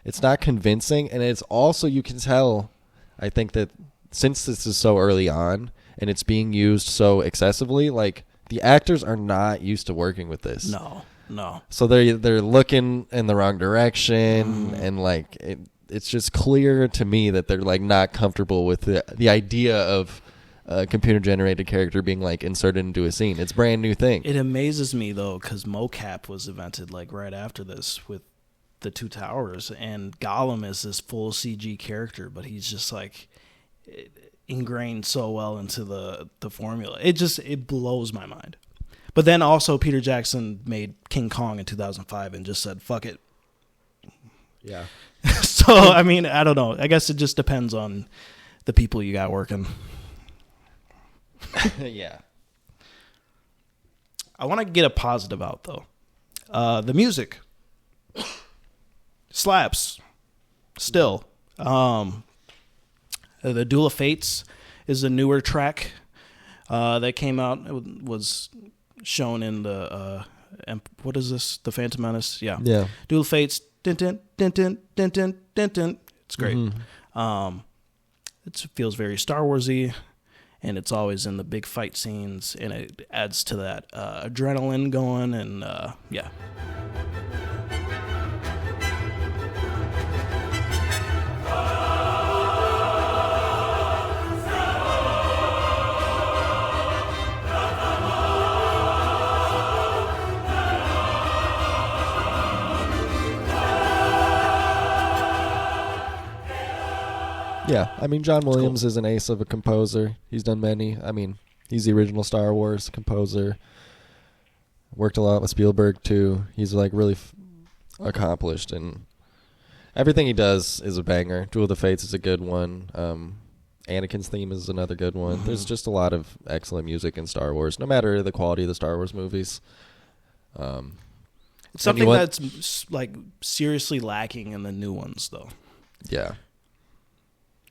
It's not convincing, and it's also, you can tell, I think, that since this is so early on and it's being used so excessively, like the actors are not used to working with this. No. So they're looking in the wrong direction, and like it's just clear to me that they're like not comfortable with the idea of a computer generated character being like inserted into a scene. It's a brand new thing. It amazes me though, because mocap was invented like right after this with the Two Towers, and Gollum is this full CG character, but he's just like ingrained so well into the formula. It blows my mind. But then also Peter Jackson made King Kong in 2005 and just said, fuck it. Yeah. So, I mean, I don't know. I guess it just depends on the people you got working. Yeah. I want to get a positive out, though. The music slaps still. The Duel of Fates is a newer track that came out. It was shown in the what is this? The Phantom Menace. Yeah. Duel of Fates. Din, din, din, din, din, din, din, din. It's great. It feels very Star Warsy, and it's always in the big fight scenes, and it adds to that adrenaline going, and yeah. Yeah, I mean, John Williams is an ace of a composer. He's done many. I mean, he's the original Star Wars composer. Worked a lot with Spielberg, too. He's, like, really accomplished, and everything he does is a banger. Duel of the Fates is a good one. Anakin's theme is another good one. There's just a lot of excellent music in Star Wars, no matter the quality of the Star Wars movies. It's something that's, like, seriously lacking in the new ones, though. Yeah.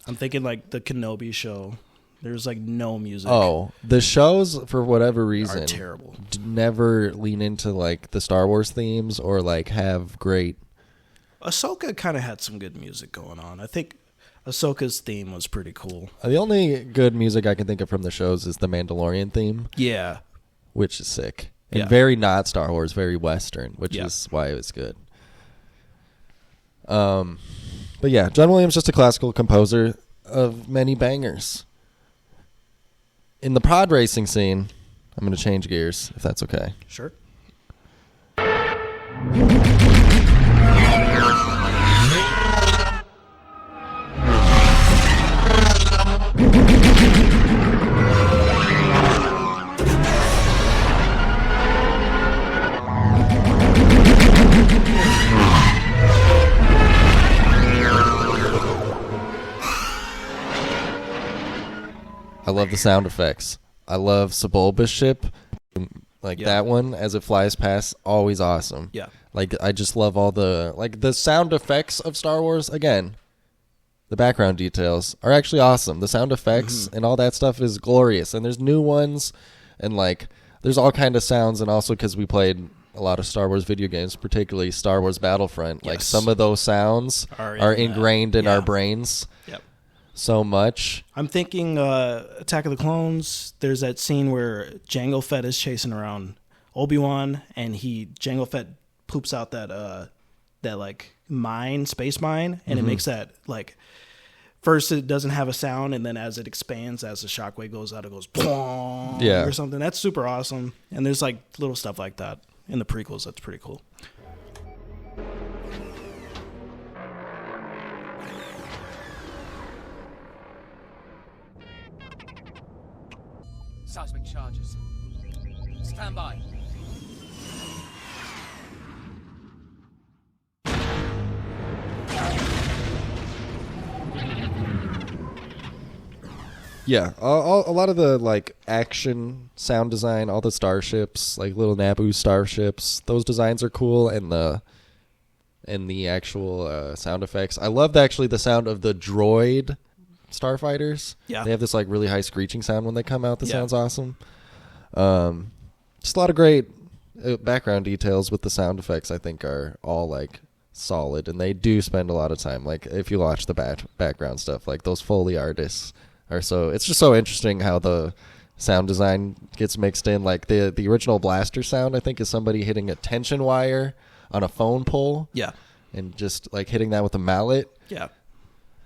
I'm thinking like the Kenobi show. There's like no music. Oh, the shows, for whatever reason, are terrible. Never lean into like the Star Wars themes or like have great. Ahsoka kind of had some good music going on. I think Ahsoka's theme was pretty cool. The only good music I can think of from the shows is the Mandalorian theme. Yeah. Which is sick. And very not Star Wars, very Western, which is why it was good. But yeah, John Williams, just a classical composer of many bangers. In the pod racing scene, I'm going to change gears, if that's okay. Sure. I love the sound effects. I love Sebulba's ship. Like that one, as it flies past, always awesome. Yeah. Like, I just love all the, like, the sound effects of Star Wars. Again, the background details are actually awesome. The sound effects and all that stuff is glorious. And there's new ones, and, like, there's all kind of sounds. And also because we played a lot of Star Wars video games, particularly Star Wars Battlefront. Like, some of those sounds are ingrained in our brains. Yep. so much. I'm thinking Attack of the Clones. There's that scene where Jango Fett is chasing around Obi-Wan, and Jango Fett poops out that like space mine, and it makes that like. First, it doesn't have a sound, and then as it expands, as the shockwave goes out, it goes boom or something. That's super awesome. And there's like little stuff like that in the prequels. That's pretty cool. Seismic charges. Stand by. Yeah, a lot of the like action sound design, all the starships, like little Naboo starships, those designs are cool, and the actual sound effects. I loved actually the sound of the droid starfighters. Yeah, they have this like really high screeching sound when they come out. That sounds awesome. Just a lot of great background details with the sound effects. I think are all like solid, and they do spend a lot of time. Like if you watch the background stuff, like those Foley artists. It's just so interesting how the sound design gets mixed in. Like the original blaster sound, I think, is somebody hitting a tension wire on a phone pole. Yeah. And just like hitting that with a mallet. Yeah.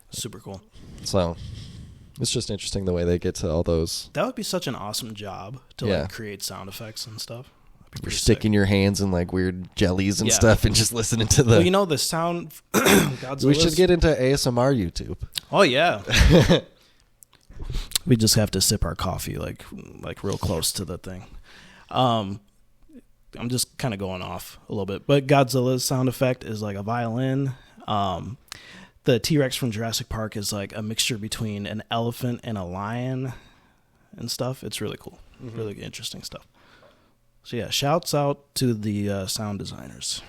Super cool. So it's just interesting the way they get to all those. That would be such an awesome job to like create sound effects and stuff. You're sticking your hands in like weird jellies and stuff and just listening to the... Well, the sound... We should get into ASMR YouTube. Oh, yeah. We just have to sip our coffee like real close to the thing. I'm just kind of going off a little bit, but Godzilla's sound effect is like a violin. The T-Rex from Jurassic Park is like a mixture between an elephant and a lion and stuff. It's really cool. Really interesting stuff. So yeah, shouts out to the sound designers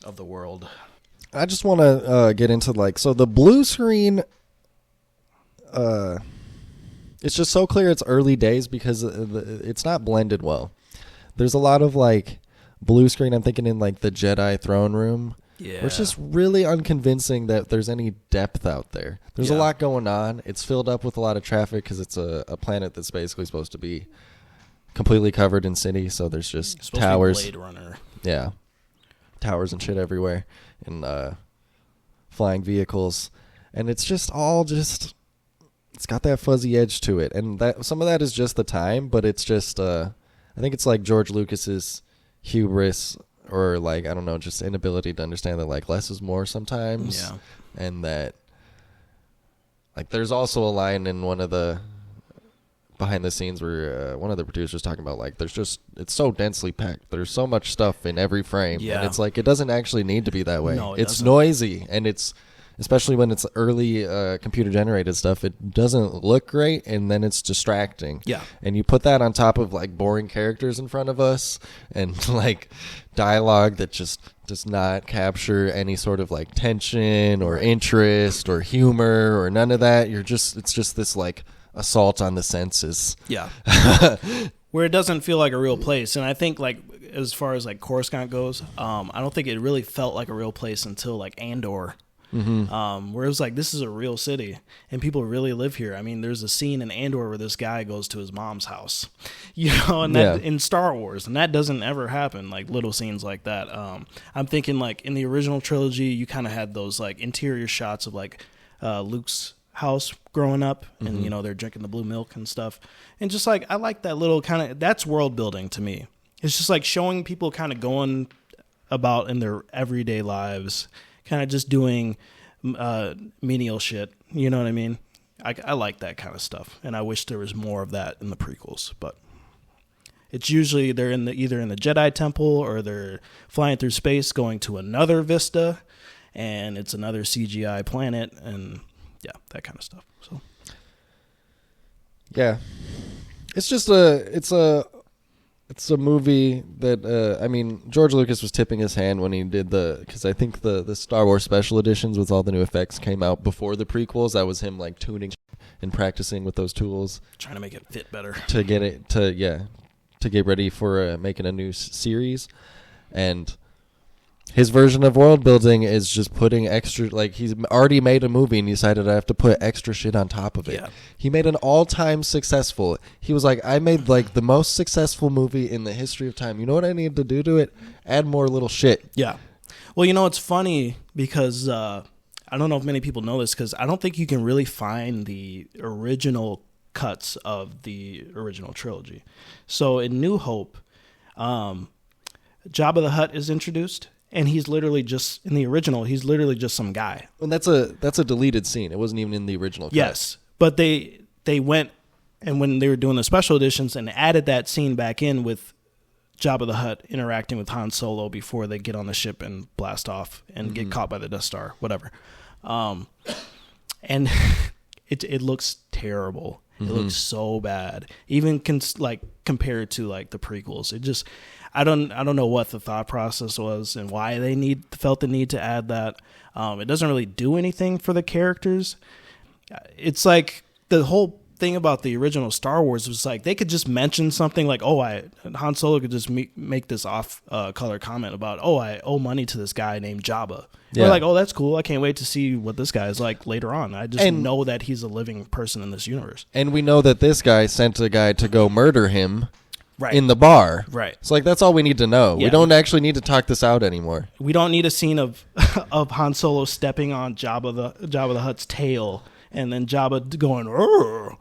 of the world. I just want to get into so the blue screen... it's just so clear it's early days because it's not blended well. There's a lot of like blue screen. I'm thinking in like the Jedi throne room. Yeah. It's just really unconvincing that there's any depth out there. There's a lot going on. It's filled up with a lot of traffic because it's a planet that's basically supposed to be completely covered in city. So there's just towers. Blade Runner. Yeah. Towers and shit everywhere and flying vehicles. And it's just all just... It's got that fuzzy edge to it, and that some of that is just the time, but it's just I think it's like George Lucas's hubris, or like I don't know, just inability to understand that like less is more sometimes, and that like there's also a line in one of the behind the scenes where one of the producers talking about like it's so densely packed, there's so much stuff in every frame, and it's like it doesn't actually need to be that way. No, it's noisy, and it's. Especially when it's early computer-generated stuff, it doesn't look great, and then it's distracting. Yeah. And you put that on top of, like, boring characters in front of us and, like, dialogue that just does not capture any sort of, like, tension or interest or humor or none of that. It's just this, like, assault on the senses. Yeah. Where it doesn't feel like a real place. And I think, like, as far as, like, Coruscant goes, I don't think it really felt like a real place until, like, Andor. Where it was like, this is a real city and people really live here. I mean, there's a scene in Andor where this guy goes to his mom's house, and that in Star Wars, and that doesn't ever happen, like little scenes like that. I'm thinking like in the original trilogy, you kind of had those like interior shots of like Luke's house growing up, and they're drinking the blue milk and stuff, and just like I like that little kind of, that's world building to me. It's just like showing people kind of going about in their everyday lives, kind of just doing menial shit. You know what I mean? I like that kind of stuff, and I wish there was more of that in the prequels. But it's usually they're either in the Jedi Temple or they're flying through space, going to another vista, and it's another CGI planet, and that kind of stuff. So yeah, it's just it's a movie that, I mean, George Lucas was tipping his hand when he did because I think the Star Wars special editions with all the new effects came out before the prequels. That was him, like, tuning and practicing with those tools. Trying to make it fit better. To get it, to get ready for making a new series. And His version of world building is just putting extra, like he's already made a movie and decided I have to put extra shit on top of it. Yeah. He made an all-time successful. He was like, I made like the most successful movie in the history of time. You know what I need to do to it? Add more little shit. Yeah. Well, you know, it's funny because I don't know if many people know this, because I don't think you can really find the original cuts of the original trilogy. So in New Hope, Jabba the Hutt is introduced. And he's literally just, in the original, he's literally just some guy. And that's a deleted scene. It wasn't even in the original cut. Yes, but they went, and when they were doing the special editions, and added that scene back in with Jabba the Hutt interacting with Han Solo before they get on the ship and blast off and get caught by the Death Star, whatever. And it looks terrible. It looks so bad, even compared to like the prequels. It just, I don't know what the thought process was and why they felt the need to add that. It doesn't really do anything for the characters. It's like the whole thing about the original Star Wars was like they could just mention something like, Han Solo could just make this off color comment about, I owe money to this guy named Jabba. Yeah. We're like, that's cool. I can't wait to see what this guy is like later on. I just know that he's a living person in this universe. And we know that this guy sent a guy to go murder him right. in the bar. Right. So like that's all we need to know. Yeah. We don't actually need to talk this out anymore. We don't need a scene of Han Solo stepping on Jabba the Hutt's tail and then Jabba going, "Rrr."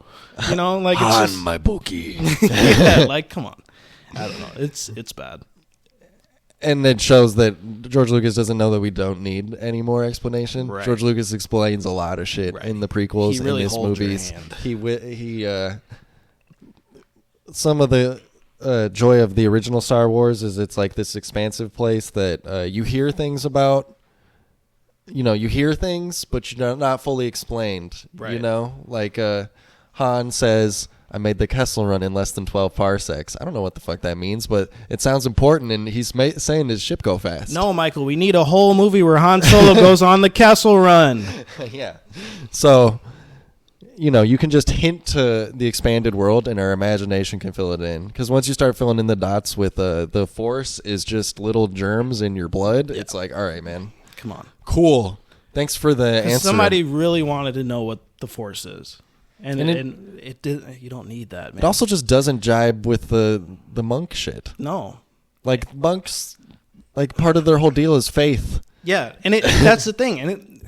You know, like it's Han, just my bookie. Yeah, like come on. I don't know. It's bad. And it shows that George Lucas doesn't know that we don't need any more explanation. Right. George Lucas explains a lot of shit in the prequels, he really in his holds movies. your hand. He some of the joy of the original Star Wars is it's like this expansive place that you hear things about. You know, you hear things, but you're not fully explained. Right. You know, like Han says, I made the Kessel Run in less than 12 parsecs. I don't know what the fuck that means, but it sounds important, and he's saying his ship go fast. No, Michael, we need a whole movie where Han Solo goes on the Kessel Run. Yeah. So, you know, you can just hint to the expanded world, and our imagination can fill it in. Because once you start filling in the dots with the Force is just little germs in your blood, it's like, all right, man. Come on. Cool. Thanks for the answer. Somebody really wanted to know what the Force is. And it did. You don't need that, man. It also just doesn't jibe with the monk shit. No. Like, monks, like, part of their whole deal is faith. Yeah, and that's the thing. And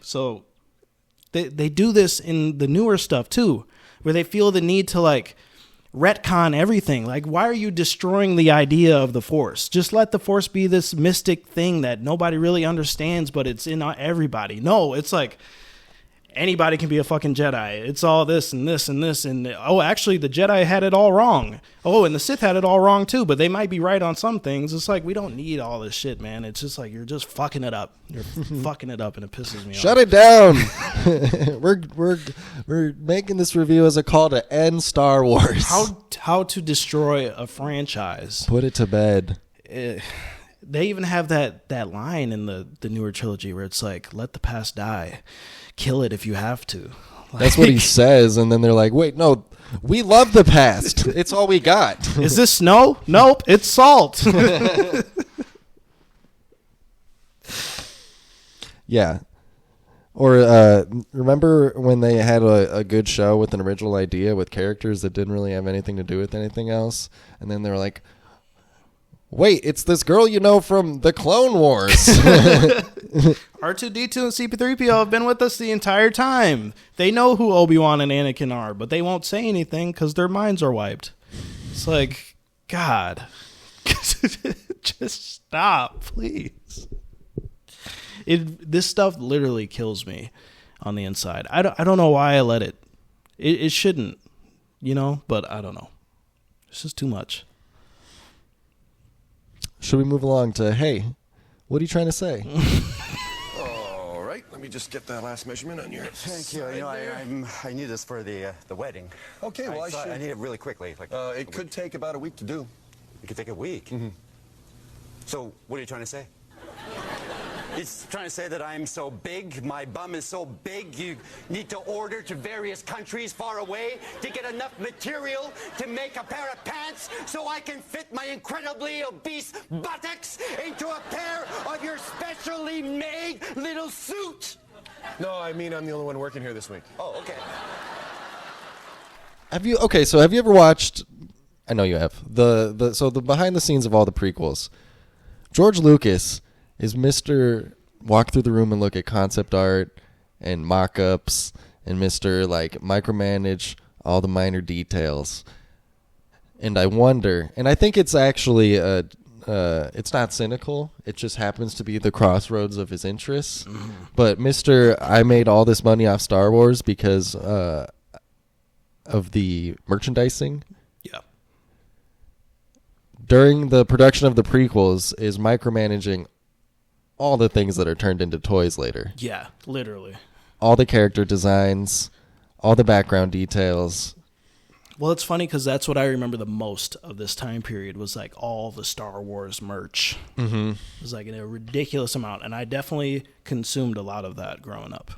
so they do this in the newer stuff, too, where they feel the need to, like, retcon everything. Like, why are you destroying the idea of the Force? Just let the Force be this mystic thing that nobody really understands, but it's in everybody. No, it's like anybody can be a fucking Jedi. It's all this and this and this. And actually, the Jedi had it all wrong. Oh, and the Sith had it all wrong, too, but they might be right on some things. It's like, we don't need all this shit, man. It's just like, you're just fucking it up. You're fucking it up, and it pisses me off. Shut it down. We're making this review as a call to end Star Wars. How to destroy a franchise. Put it to bed. They even have that line in the newer trilogy where it's like, let the past die. Kill it if you have to. That's what he says, and then they're like, wait, no, we love the past. It's all we got. Is this snow? Nope, it's salt. Yeah. Or remember when they had a good show with an original idea with characters that didn't really have anything to do with anything else? And then they were like, wait, it's this girl you know from the Clone Wars. R2-D2 and C-3PO have been with us the entire time. They know who Obi-Wan and Anakin are, but they won't say anything because their minds are wiped. It's like, God, just stop, please. This stuff literally kills me on the inside. I don't know why I let it. It shouldn't, but I don't know. It's just too much. Should we move along to, hey, what are you trying to say? All right, let me just get that last measurement on your Thank you. I need this for the wedding. Okay, well, I need it really quickly. It could take about a week to do. It could take a week? Mm-hmm. So, what are you trying to say? He's trying to say that I'm so big, my bum is so big, you need to order to various countries far away to get enough material to make a pair of pants so I can fit my incredibly obese buttocks into a pair of your No, I mean I'm the only one working here this week. Oh, okay. Have you ever watched? I know you have the behind the scenes of all the prequels. George Lucas is Mr. Walk through the room and look at concept art and mock-ups and Mr. like micromanage all the minor details. And I wonder, and I think it's actually it's not cynical. It just happens to be the crossroads of his interests. But Mr. I made all this money off Star Wars because of the merchandising. Yeah. During the production of the prequels is micromanaging all the things that are turned into toys later. Yeah, literally. All the character designs, all the background details. Well, it's funny because that's what I remember the most of this time period was like all the Star Wars merch. Mm-hmm. It was like a ridiculous amount, and I definitely consumed a lot of that growing up.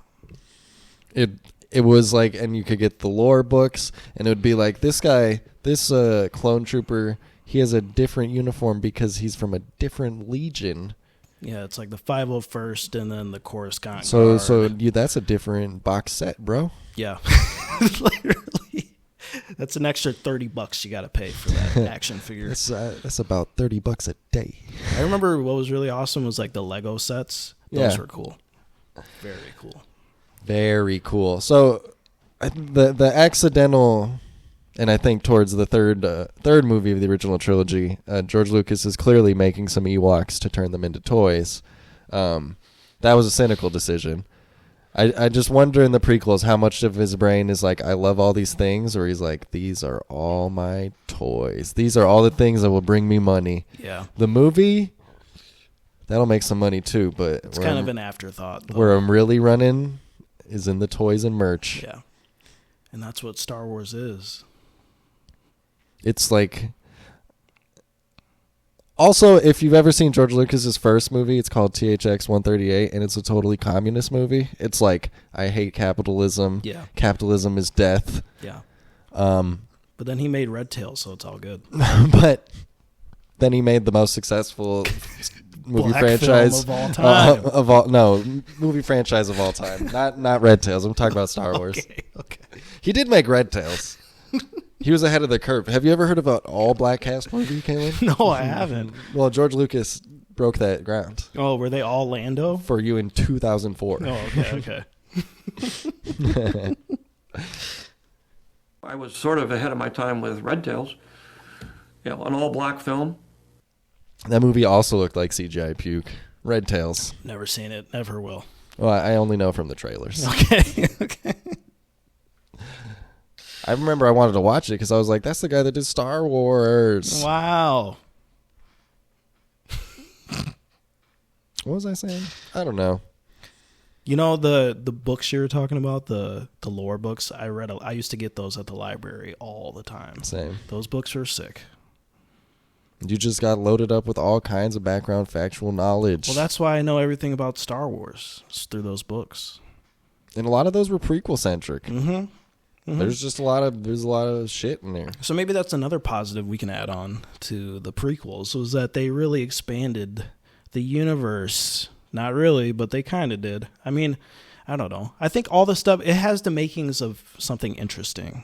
It was like, and you could get the lore books, and it would be like, this guy, this clone trooper, he has a different uniform because he's from a different legion. Yeah, it's like the 501st and then the Coruscant So Guard. that's a different box set, bro. Yeah. Literally. That's an extra $30 you got to pay for that action figure. That's about $30 a day. I remember what was really awesome was like the Lego sets. Those were cool. Very cool. Very cool. So the accidental, and I think towards the third movie of the original trilogy, George Lucas is clearly making some Ewoks to turn them into toys. That was a cynical decision. I just wonder in the prequels how much of his brain is like, I love all these things, or he's like, these are all my toys. These are all the things that will bring me money. Yeah. The movie, that'll make some money too, but it's kind of an afterthought. Though. Where I'm really running is in the toys and merch. Yeah. And that's what Star Wars is. It's like... Also, if you've ever seen George Lucas's first movie, it's called THX 138, and it's a totally communist movie. It's like, I hate capitalism. Yeah. Capitalism is death. Yeah. But then he made Red Tail, so it's all good. But then he made the most successful movie Black franchise film of all time. movie franchise of all time. Not Red Tails. I'm talking about Star Wars. Okay. He did make Red Tails. He was ahead of the curve. Have you ever heard about all black cast movie came in? No, I haven't. Well, George Lucas broke that ground. Oh, were they all Lando? For you in 2004. Oh, okay. I was sort of ahead of my time with Red Tails. Yeah, an all-black film. That movie also looked like CGI puke. Red Tails. Never seen it. Never will. Well, I only know from the trailers. Okay. I remember I wanted to watch it because I was like, that's the guy that did Star Wars. Wow. What was I saying? I don't know. You know the books you were talking about, the lore books. I used to get those at the library all the time. Same. Those books are sick. You just got loaded up with all kinds of background factual knowledge. Well, that's why I know everything about Star Wars. It's through those books. And a lot of those were prequel centric. Mm-hmm. Mm-hmm. There's a lot of shit in there. So maybe that's another positive we can add on to the prequels, was that they really expanded the universe. Not really, but they kind of did. I mean, I don't know. I think all the stuff, it has the makings of something interesting.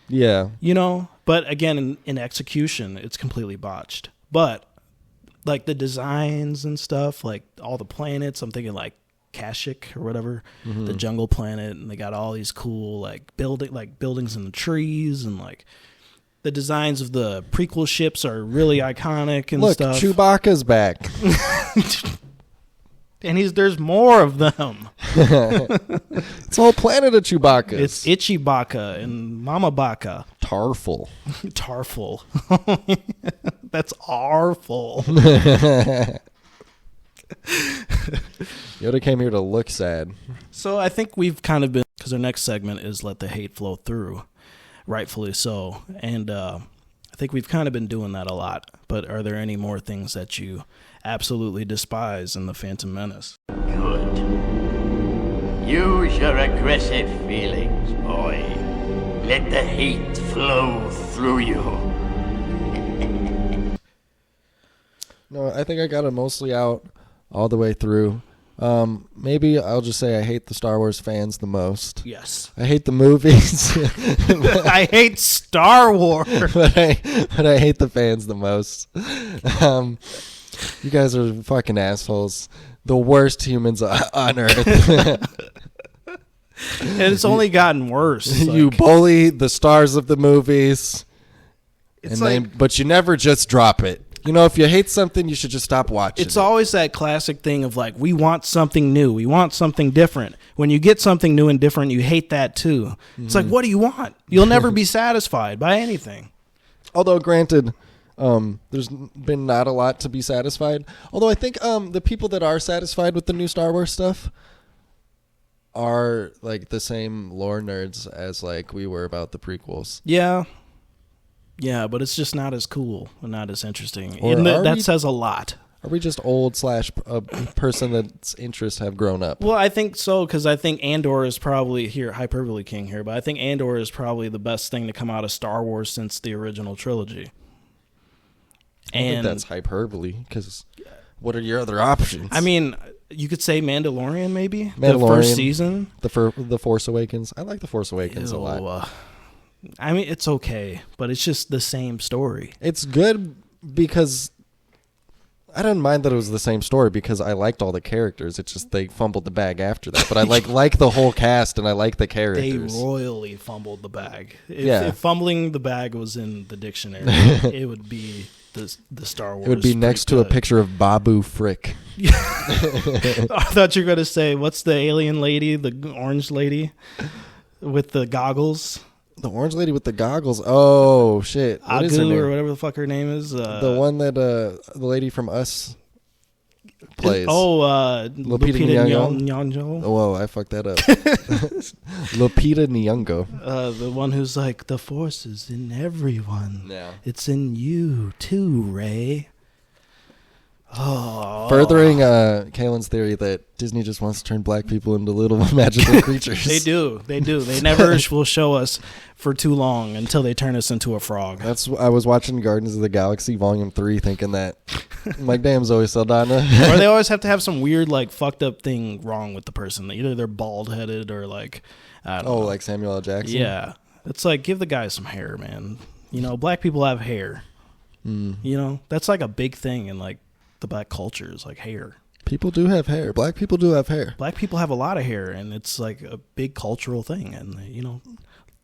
Yeah. You know? But again, in execution, it's completely botched. But like the designs and stuff, like all the planets, I'm thinking like Kashyyyk or whatever, the jungle planet, and they got all these cool buildings in the trees, and like the designs of the prequel ships are really iconic and stuff. Look, Chewbacca's back. And there's more of them. It's a whole planet of Chewbacca's. It's Itchy Baka and Mama Baka. Tarful. Tarful. That's arful. Yoda came here to look sad. So I think we've kind of been, because our next segment is Let the Hate Flow Through, rightfully so. And I think we've kind of been doing that a lot. But are there any more things that you absolutely despise in The Phantom Menace? Good. Use your aggressive feelings, boy. Let the hate flow through you. No, I think I got it mostly out all the way through. Maybe I'll just say I hate the Star Wars fans the most. Yes. I hate the movies. I hate Star Wars. but I hate the fans the most. You guys are fucking assholes. The worst humans on Earth. And it's only gotten worse. You bully the stars of the movies. It's but you never just drop it. You know, if you hate something, you should just stop watching. It's always that classic thing of like, we want something new. We want something different. When you get something new and different, you hate that too. It's like, what do you want? You'll never be satisfied by anything. Although, granted, there's been not a lot to be satisfied. Although I think the people that are satisfied with the new Star Wars stuff are like the same lore nerds as like we were about the prequels. Yeah. Yeah, but it's just not as cool and not as interesting. Or That says a lot. Are we just old / a person that's interests have grown up? Well, I think so, because I think Andor is probably, here, Hyperbole King here, but I think Andor is probably the best thing to come out of Star Wars since the original trilogy. I think that's hyperbole, because what are your other options? I mean, you could say Mandalorian, maybe? Mandalorian, the first season? The Force Awakens. I like The Force Awakens a lot. I mean, it's okay, but it's just the same story. It's good because I didn't mind that it was the same story because I liked all the characters. It's just they fumbled the bag after that. But I like the whole cast and I like the characters. They royally fumbled the bag. If fumbling the bag was in the dictionary, it would be the Star Wars. It would be next to a picture of Babu Frick. I thought you were going to say, what's the alien lady, the orange lady with the goggles? The orange lady with the goggles. Oh, shit. What is her name? Or whatever the fuck her name is. The one that the lady from Us plays. Lupita Nyong'o. Whoa, I fucked that up. Lupita Nyong'o. The one who's like, the force is in everyone. Yeah. It's in you too, Ray. Oh. Furthering Kalen's theory that Disney just wants to turn black people into little magical creatures. They do. They never will show us for too long until they turn us into a frog. I was watching Guardians of the Galaxy Volume 3 thinking that. I'm like, damn, Zoe Saldana. Or they always have to have some weird, like, fucked up thing wrong with the person. Either they're bald-headed or, like, I don't know. Like Samuel L. Jackson? Yeah. It's like, give the guy some hair, man. You know, black people have hair. You know, that's like a big thing in, like, the black culture is like hair. People do have hair. Black people do have hair. Black people have a lot of hair, and it's like a big cultural thing. And, you know,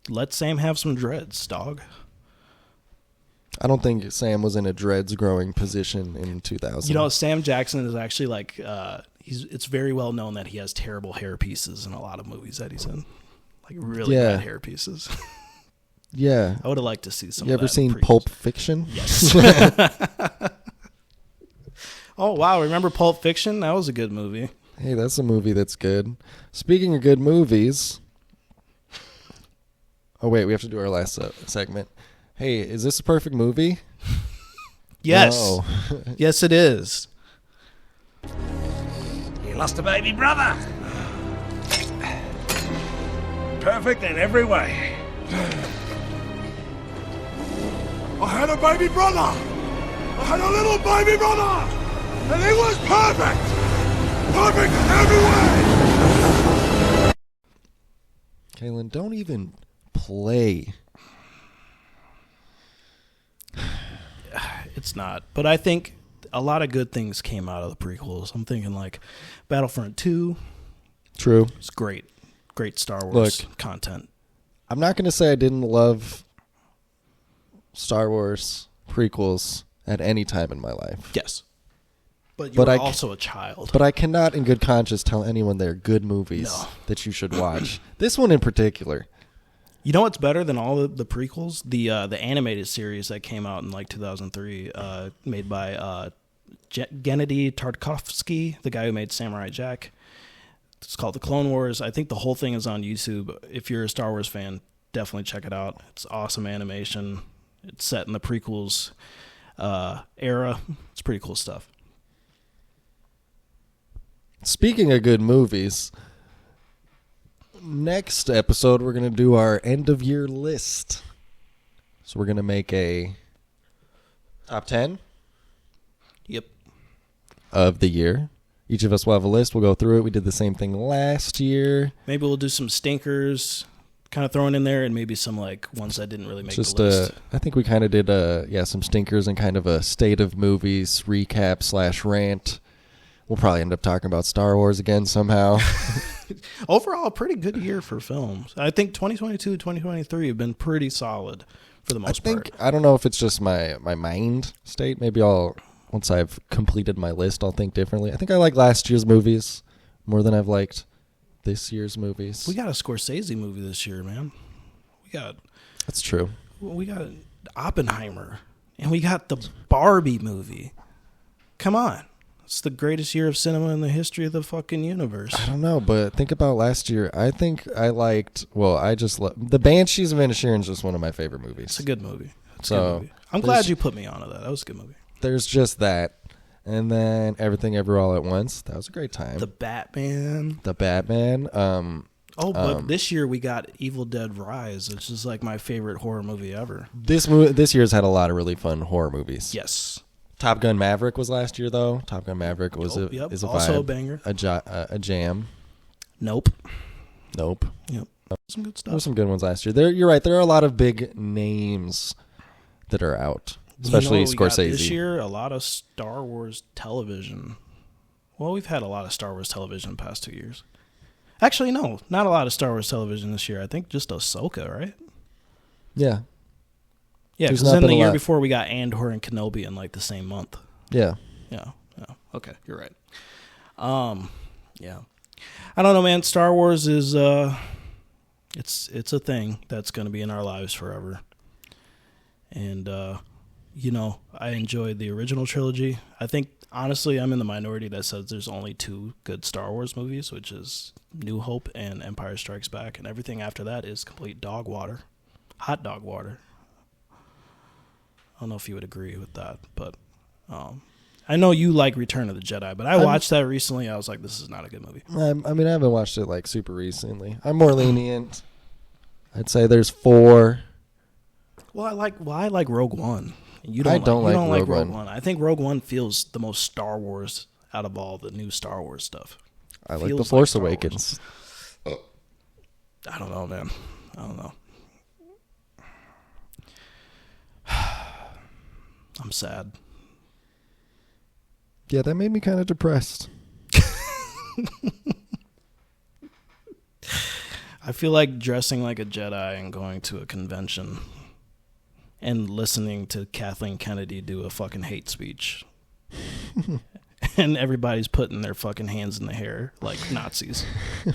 let Sam have some dreads, dog. I don't think Sam was in a dreads growing position in 2000. You know, Sam Jackson is actually like, it's very well known that he has terrible hair pieces in a lot of movies that he's in. Like really bad hair pieces. Yeah. I would have liked to see some You of that. ever seen Pulp Fiction? Yes. Oh, wow. Remember Pulp Fiction? That was a good movie. Hey, that's a movie that's good. Speaking of good movies. Oh, wait. We have to do our last segment. Hey, is this a perfect movie? Yes. No. Yes, it is. You lost a baby brother. Perfect in every way. I had a baby brother. I had a little baby brother. And it was perfect. Perfect in every way. Kalen, don't even play. It's not. But I think a lot of good things came out of the prequels. I'm thinking like Battlefront 2. True. It's great. Great Star Wars content. I'm not going to say I didn't love Star Wars prequels at any time in my life. Yes. But you're also a child. But I cannot in good conscience tell anyone they're good movies that you should watch. This one in particular. You know what's better than all the prequels? The animated series that came out in like 2003, made by Gennady Tartakovsky, the guy who made Samurai Jack. It's called The Clone Wars. I think the whole thing is on YouTube. If you're a Star Wars fan, definitely check it out. It's awesome animation. It's set in the prequels era. It's pretty cool stuff. Speaking of good movies, next episode we're going to do our end of year list. So we're going to make a top 10. Yep. Of the year. Each of us will have a list. We'll go through it. We did the same thing last year. Maybe we'll do some stinkers, kind of thrown in there, and maybe some like ones that didn't really make the list. I think we kind of did some stinkers and kind of a state of movies recap / rant. We'll probably end up talking about Star Wars again somehow. Overall, a pretty good year for films. I think 2022, 2023 have been pretty solid for the most part. I don't know if it's just my mind state. Maybe once I've completed my list, I'll think differently. I think I like last year's movies more than I've liked this year's movies. We got a Scorsese movie this year, man. That's true. We got Oppenheimer, and we got the Barbie movie. Come on. It's the greatest year of cinema in the history of the fucking universe. I don't know, but think about last year. I think I liked, The Banshees of Inisherin is just one of my favorite movies. It's a good movie. I'm glad you put me onto that. That was a good movie. There's just that. And then Everything Everywhere All at Once. That was a great time. The Batman. But this year we got Evil Dead Rise, which is like my favorite horror movie ever. This year's had a lot of really fun horror movies. Yes. Top Gun Maverick was last year, though. Top Gun Maverick is a also vibe, a banger. A jam. Nope. Yep. Some good stuff. There were some good ones last year. You're right. There are a lot of big names that are out, especially Scorsese. This year, a lot of Star Wars television. Well, we've had a lot of Star Wars television the past 2 years. Actually, no, not a lot of Star Wars television this year. I think just Ahsoka, right? Yeah. Yeah, because then the year before we got Andor and Kenobi in like the same month. Yeah. Yeah. Okay, you're right. Yeah. I don't know, man. Star Wars is it's a thing that's going to be in our lives forever. And I enjoyed the original trilogy. I think honestly, I'm in the minority that says there's only 2 good Star Wars movies, which is New Hope and Empire Strikes Back, and everything after that is complete dog water. Hot dog water. I don't know if you would agree with that, but I know you like Return of the Jedi, but I watched that recently. I was like, this is not a good movie. I mean, I haven't watched it like super recently. I'm more lenient. I'd say there's 4. Well, I like Rogue One. You don't like Rogue One. I think Rogue One feels the most Star Wars out of all the new Star Wars stuff. I like The Force Awakens. I don't know, man. I don't know. I'm sad. Yeah, that made me kind of depressed. I feel like dressing like a Jedi and going to a convention and listening to Kathleen Kennedy do a fucking hate speech. And everybody's putting their fucking hands in the hair like Nazis.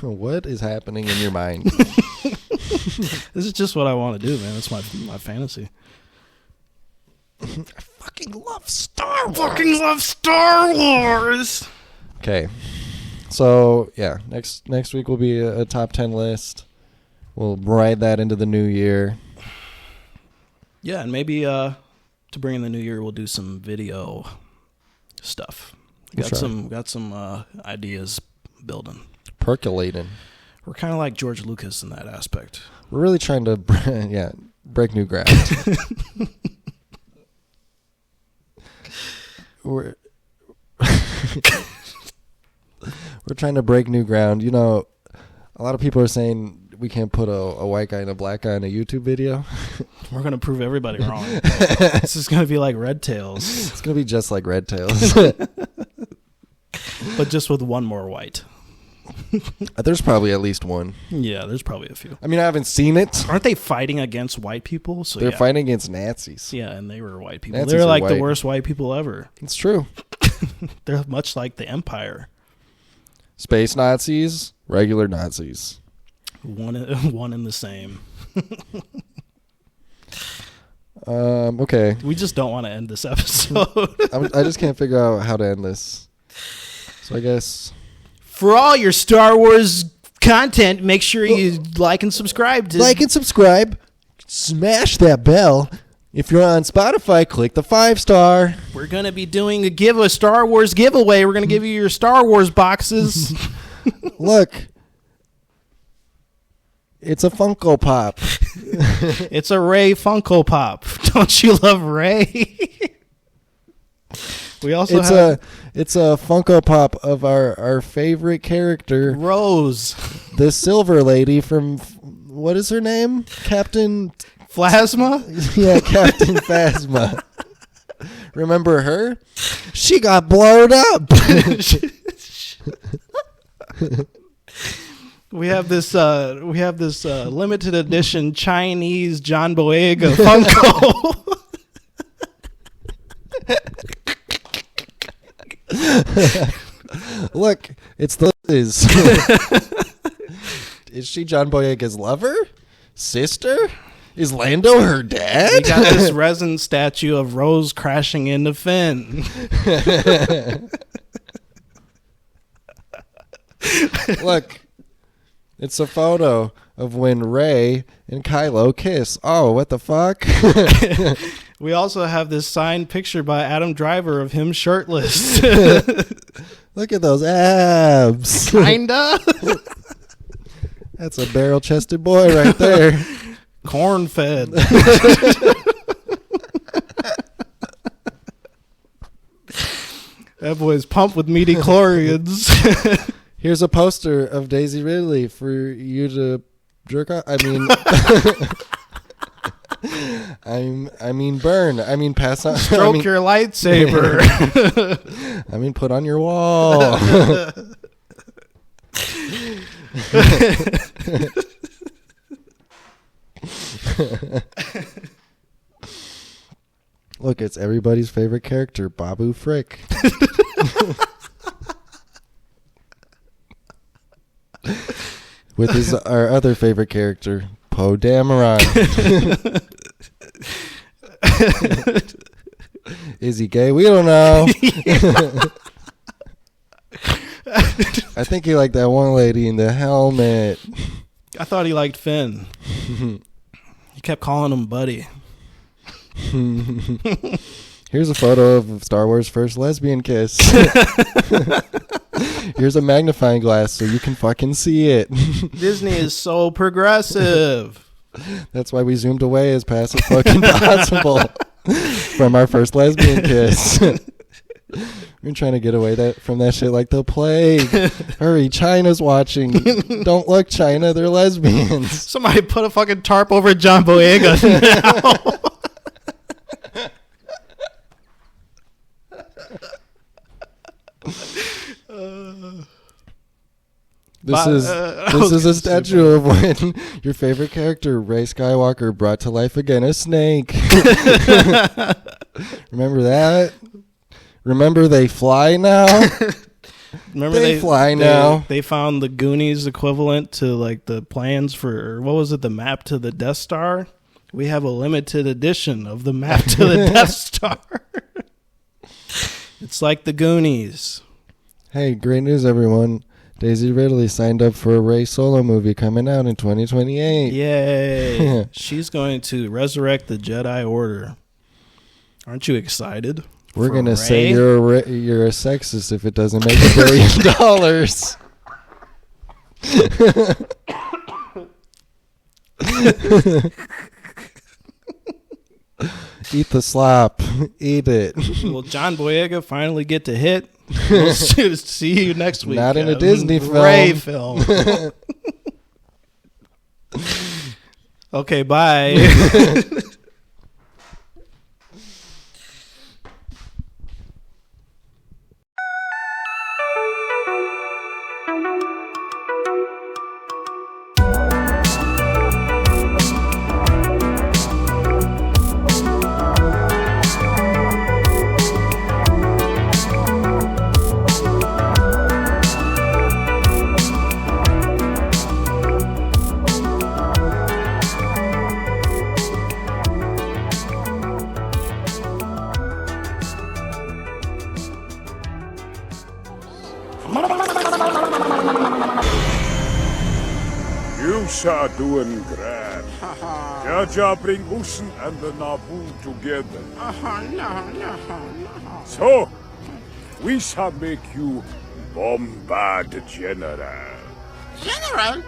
What is happening in your mind? This is just what I want to do, man. It's my fantasy. I fucking love Star Wars. Okay. So, yeah, next week will be a top 10 list. We'll ride that into the new year. Yeah, and maybe to bring in the new year, we'll do some video stuff. Got some ideas building. Percolating. We're kind of like George Lucas in that aspect. We're really trying to break new ground. We're trying to break new ground. You know, a lot of people are saying we can't put a white guy and a black guy in a YouTube video. We're going to prove everybody wrong. This is going to be like Red Tails. It's going to be just like Red Tails. But just with one more white. There's probably at least one. Yeah, there's probably a few. I mean, I haven't seen it. Aren't they fighting against white people? So they're fighting against Nazis. Yeah, and they were white people. Nazis they're like white. the worst white people ever. It's true. They're much like the Empire. Space Nazis, regular Nazis. One and the same. Okay. We just don't want to end this episode. I just can't figure out how to end this. So I guess... For all your Star Wars content, make sure you like and subscribe. Like and subscribe. Smash that bell. If you're on Spotify, click the 5-star. We're going to be doing a Star Wars giveaway. We're going to give you your Star Wars boxes. Look. It's a Funko Pop. It's a Rey Funko Pop. Don't you love Rey? We also have it's a Funko Pop of our favorite character, Rose, the silver lady from, what is her name? Captain Phasma? Yeah, Captain Phasma. Remember her? She got blowed up. We have this limited edition Chinese John Boyega Funko. Look, it's the Liz. Is she John Boyega's lover? Sister? Is Lando her dad? We got this resin statue of Rose crashing into Finn. Look, it's a photo of when Rey and Kylo kiss. Oh, what the fuck? We also have this signed picture by Adam Driver of him shirtless. Look at those abs. Kinda. That's a barrel-chested boy right there. Corn-fed. That boy's pumped with meaty chlorians. Here's a poster of Daisy Ridley for you to jerk off. I mean burn. I mean pass on. Stroke your lightsaber. I mean put on your wall. Look, it's everybody's favorite character, Babu Frick. With our other favorite character, Poe Dameron. Is he gay? We don't know. I think he liked that one lady in the helmet. I thought he liked Finn. He kept calling him buddy. Here's a photo of Star Wars' first lesbian kiss. Here's a magnifying glass so you can fucking see it. Disney is so progressive. That's why we zoomed away as fast as fucking possible from our first lesbian kiss. We're trying to get away from that shit like the plague. Hurry, China's watching. Don't look, China, they're lesbians. Somebody put a fucking tarp over John Boyega now. This is a statue of when your favorite character, Rey Skywalker, brought to life again a snake. Remember that? Remember they fly now? Remember they fly now. They found the Goonies equivalent to like the plans for, what was it, the map to the Death Star? We have a limited edition of the map to the Death Star. It's like the Goonies. Hey, great news, everyone. Daisy Ridley signed up for a Rey Solo movie coming out in 2028. Yay. She's going to resurrect the Jedi Order. Aren't you excited? We're going to say you're a sexist if it doesn't make $1 billion. Eat the slop. Eat it. Will John Boyega finally get to hit? We'll see you next week. Not in a Disney film. Ray film. Okay, bye. You doing great. Jar Jar bring Usen and the Naboo together. No. So, we shall make you Bombard General. General?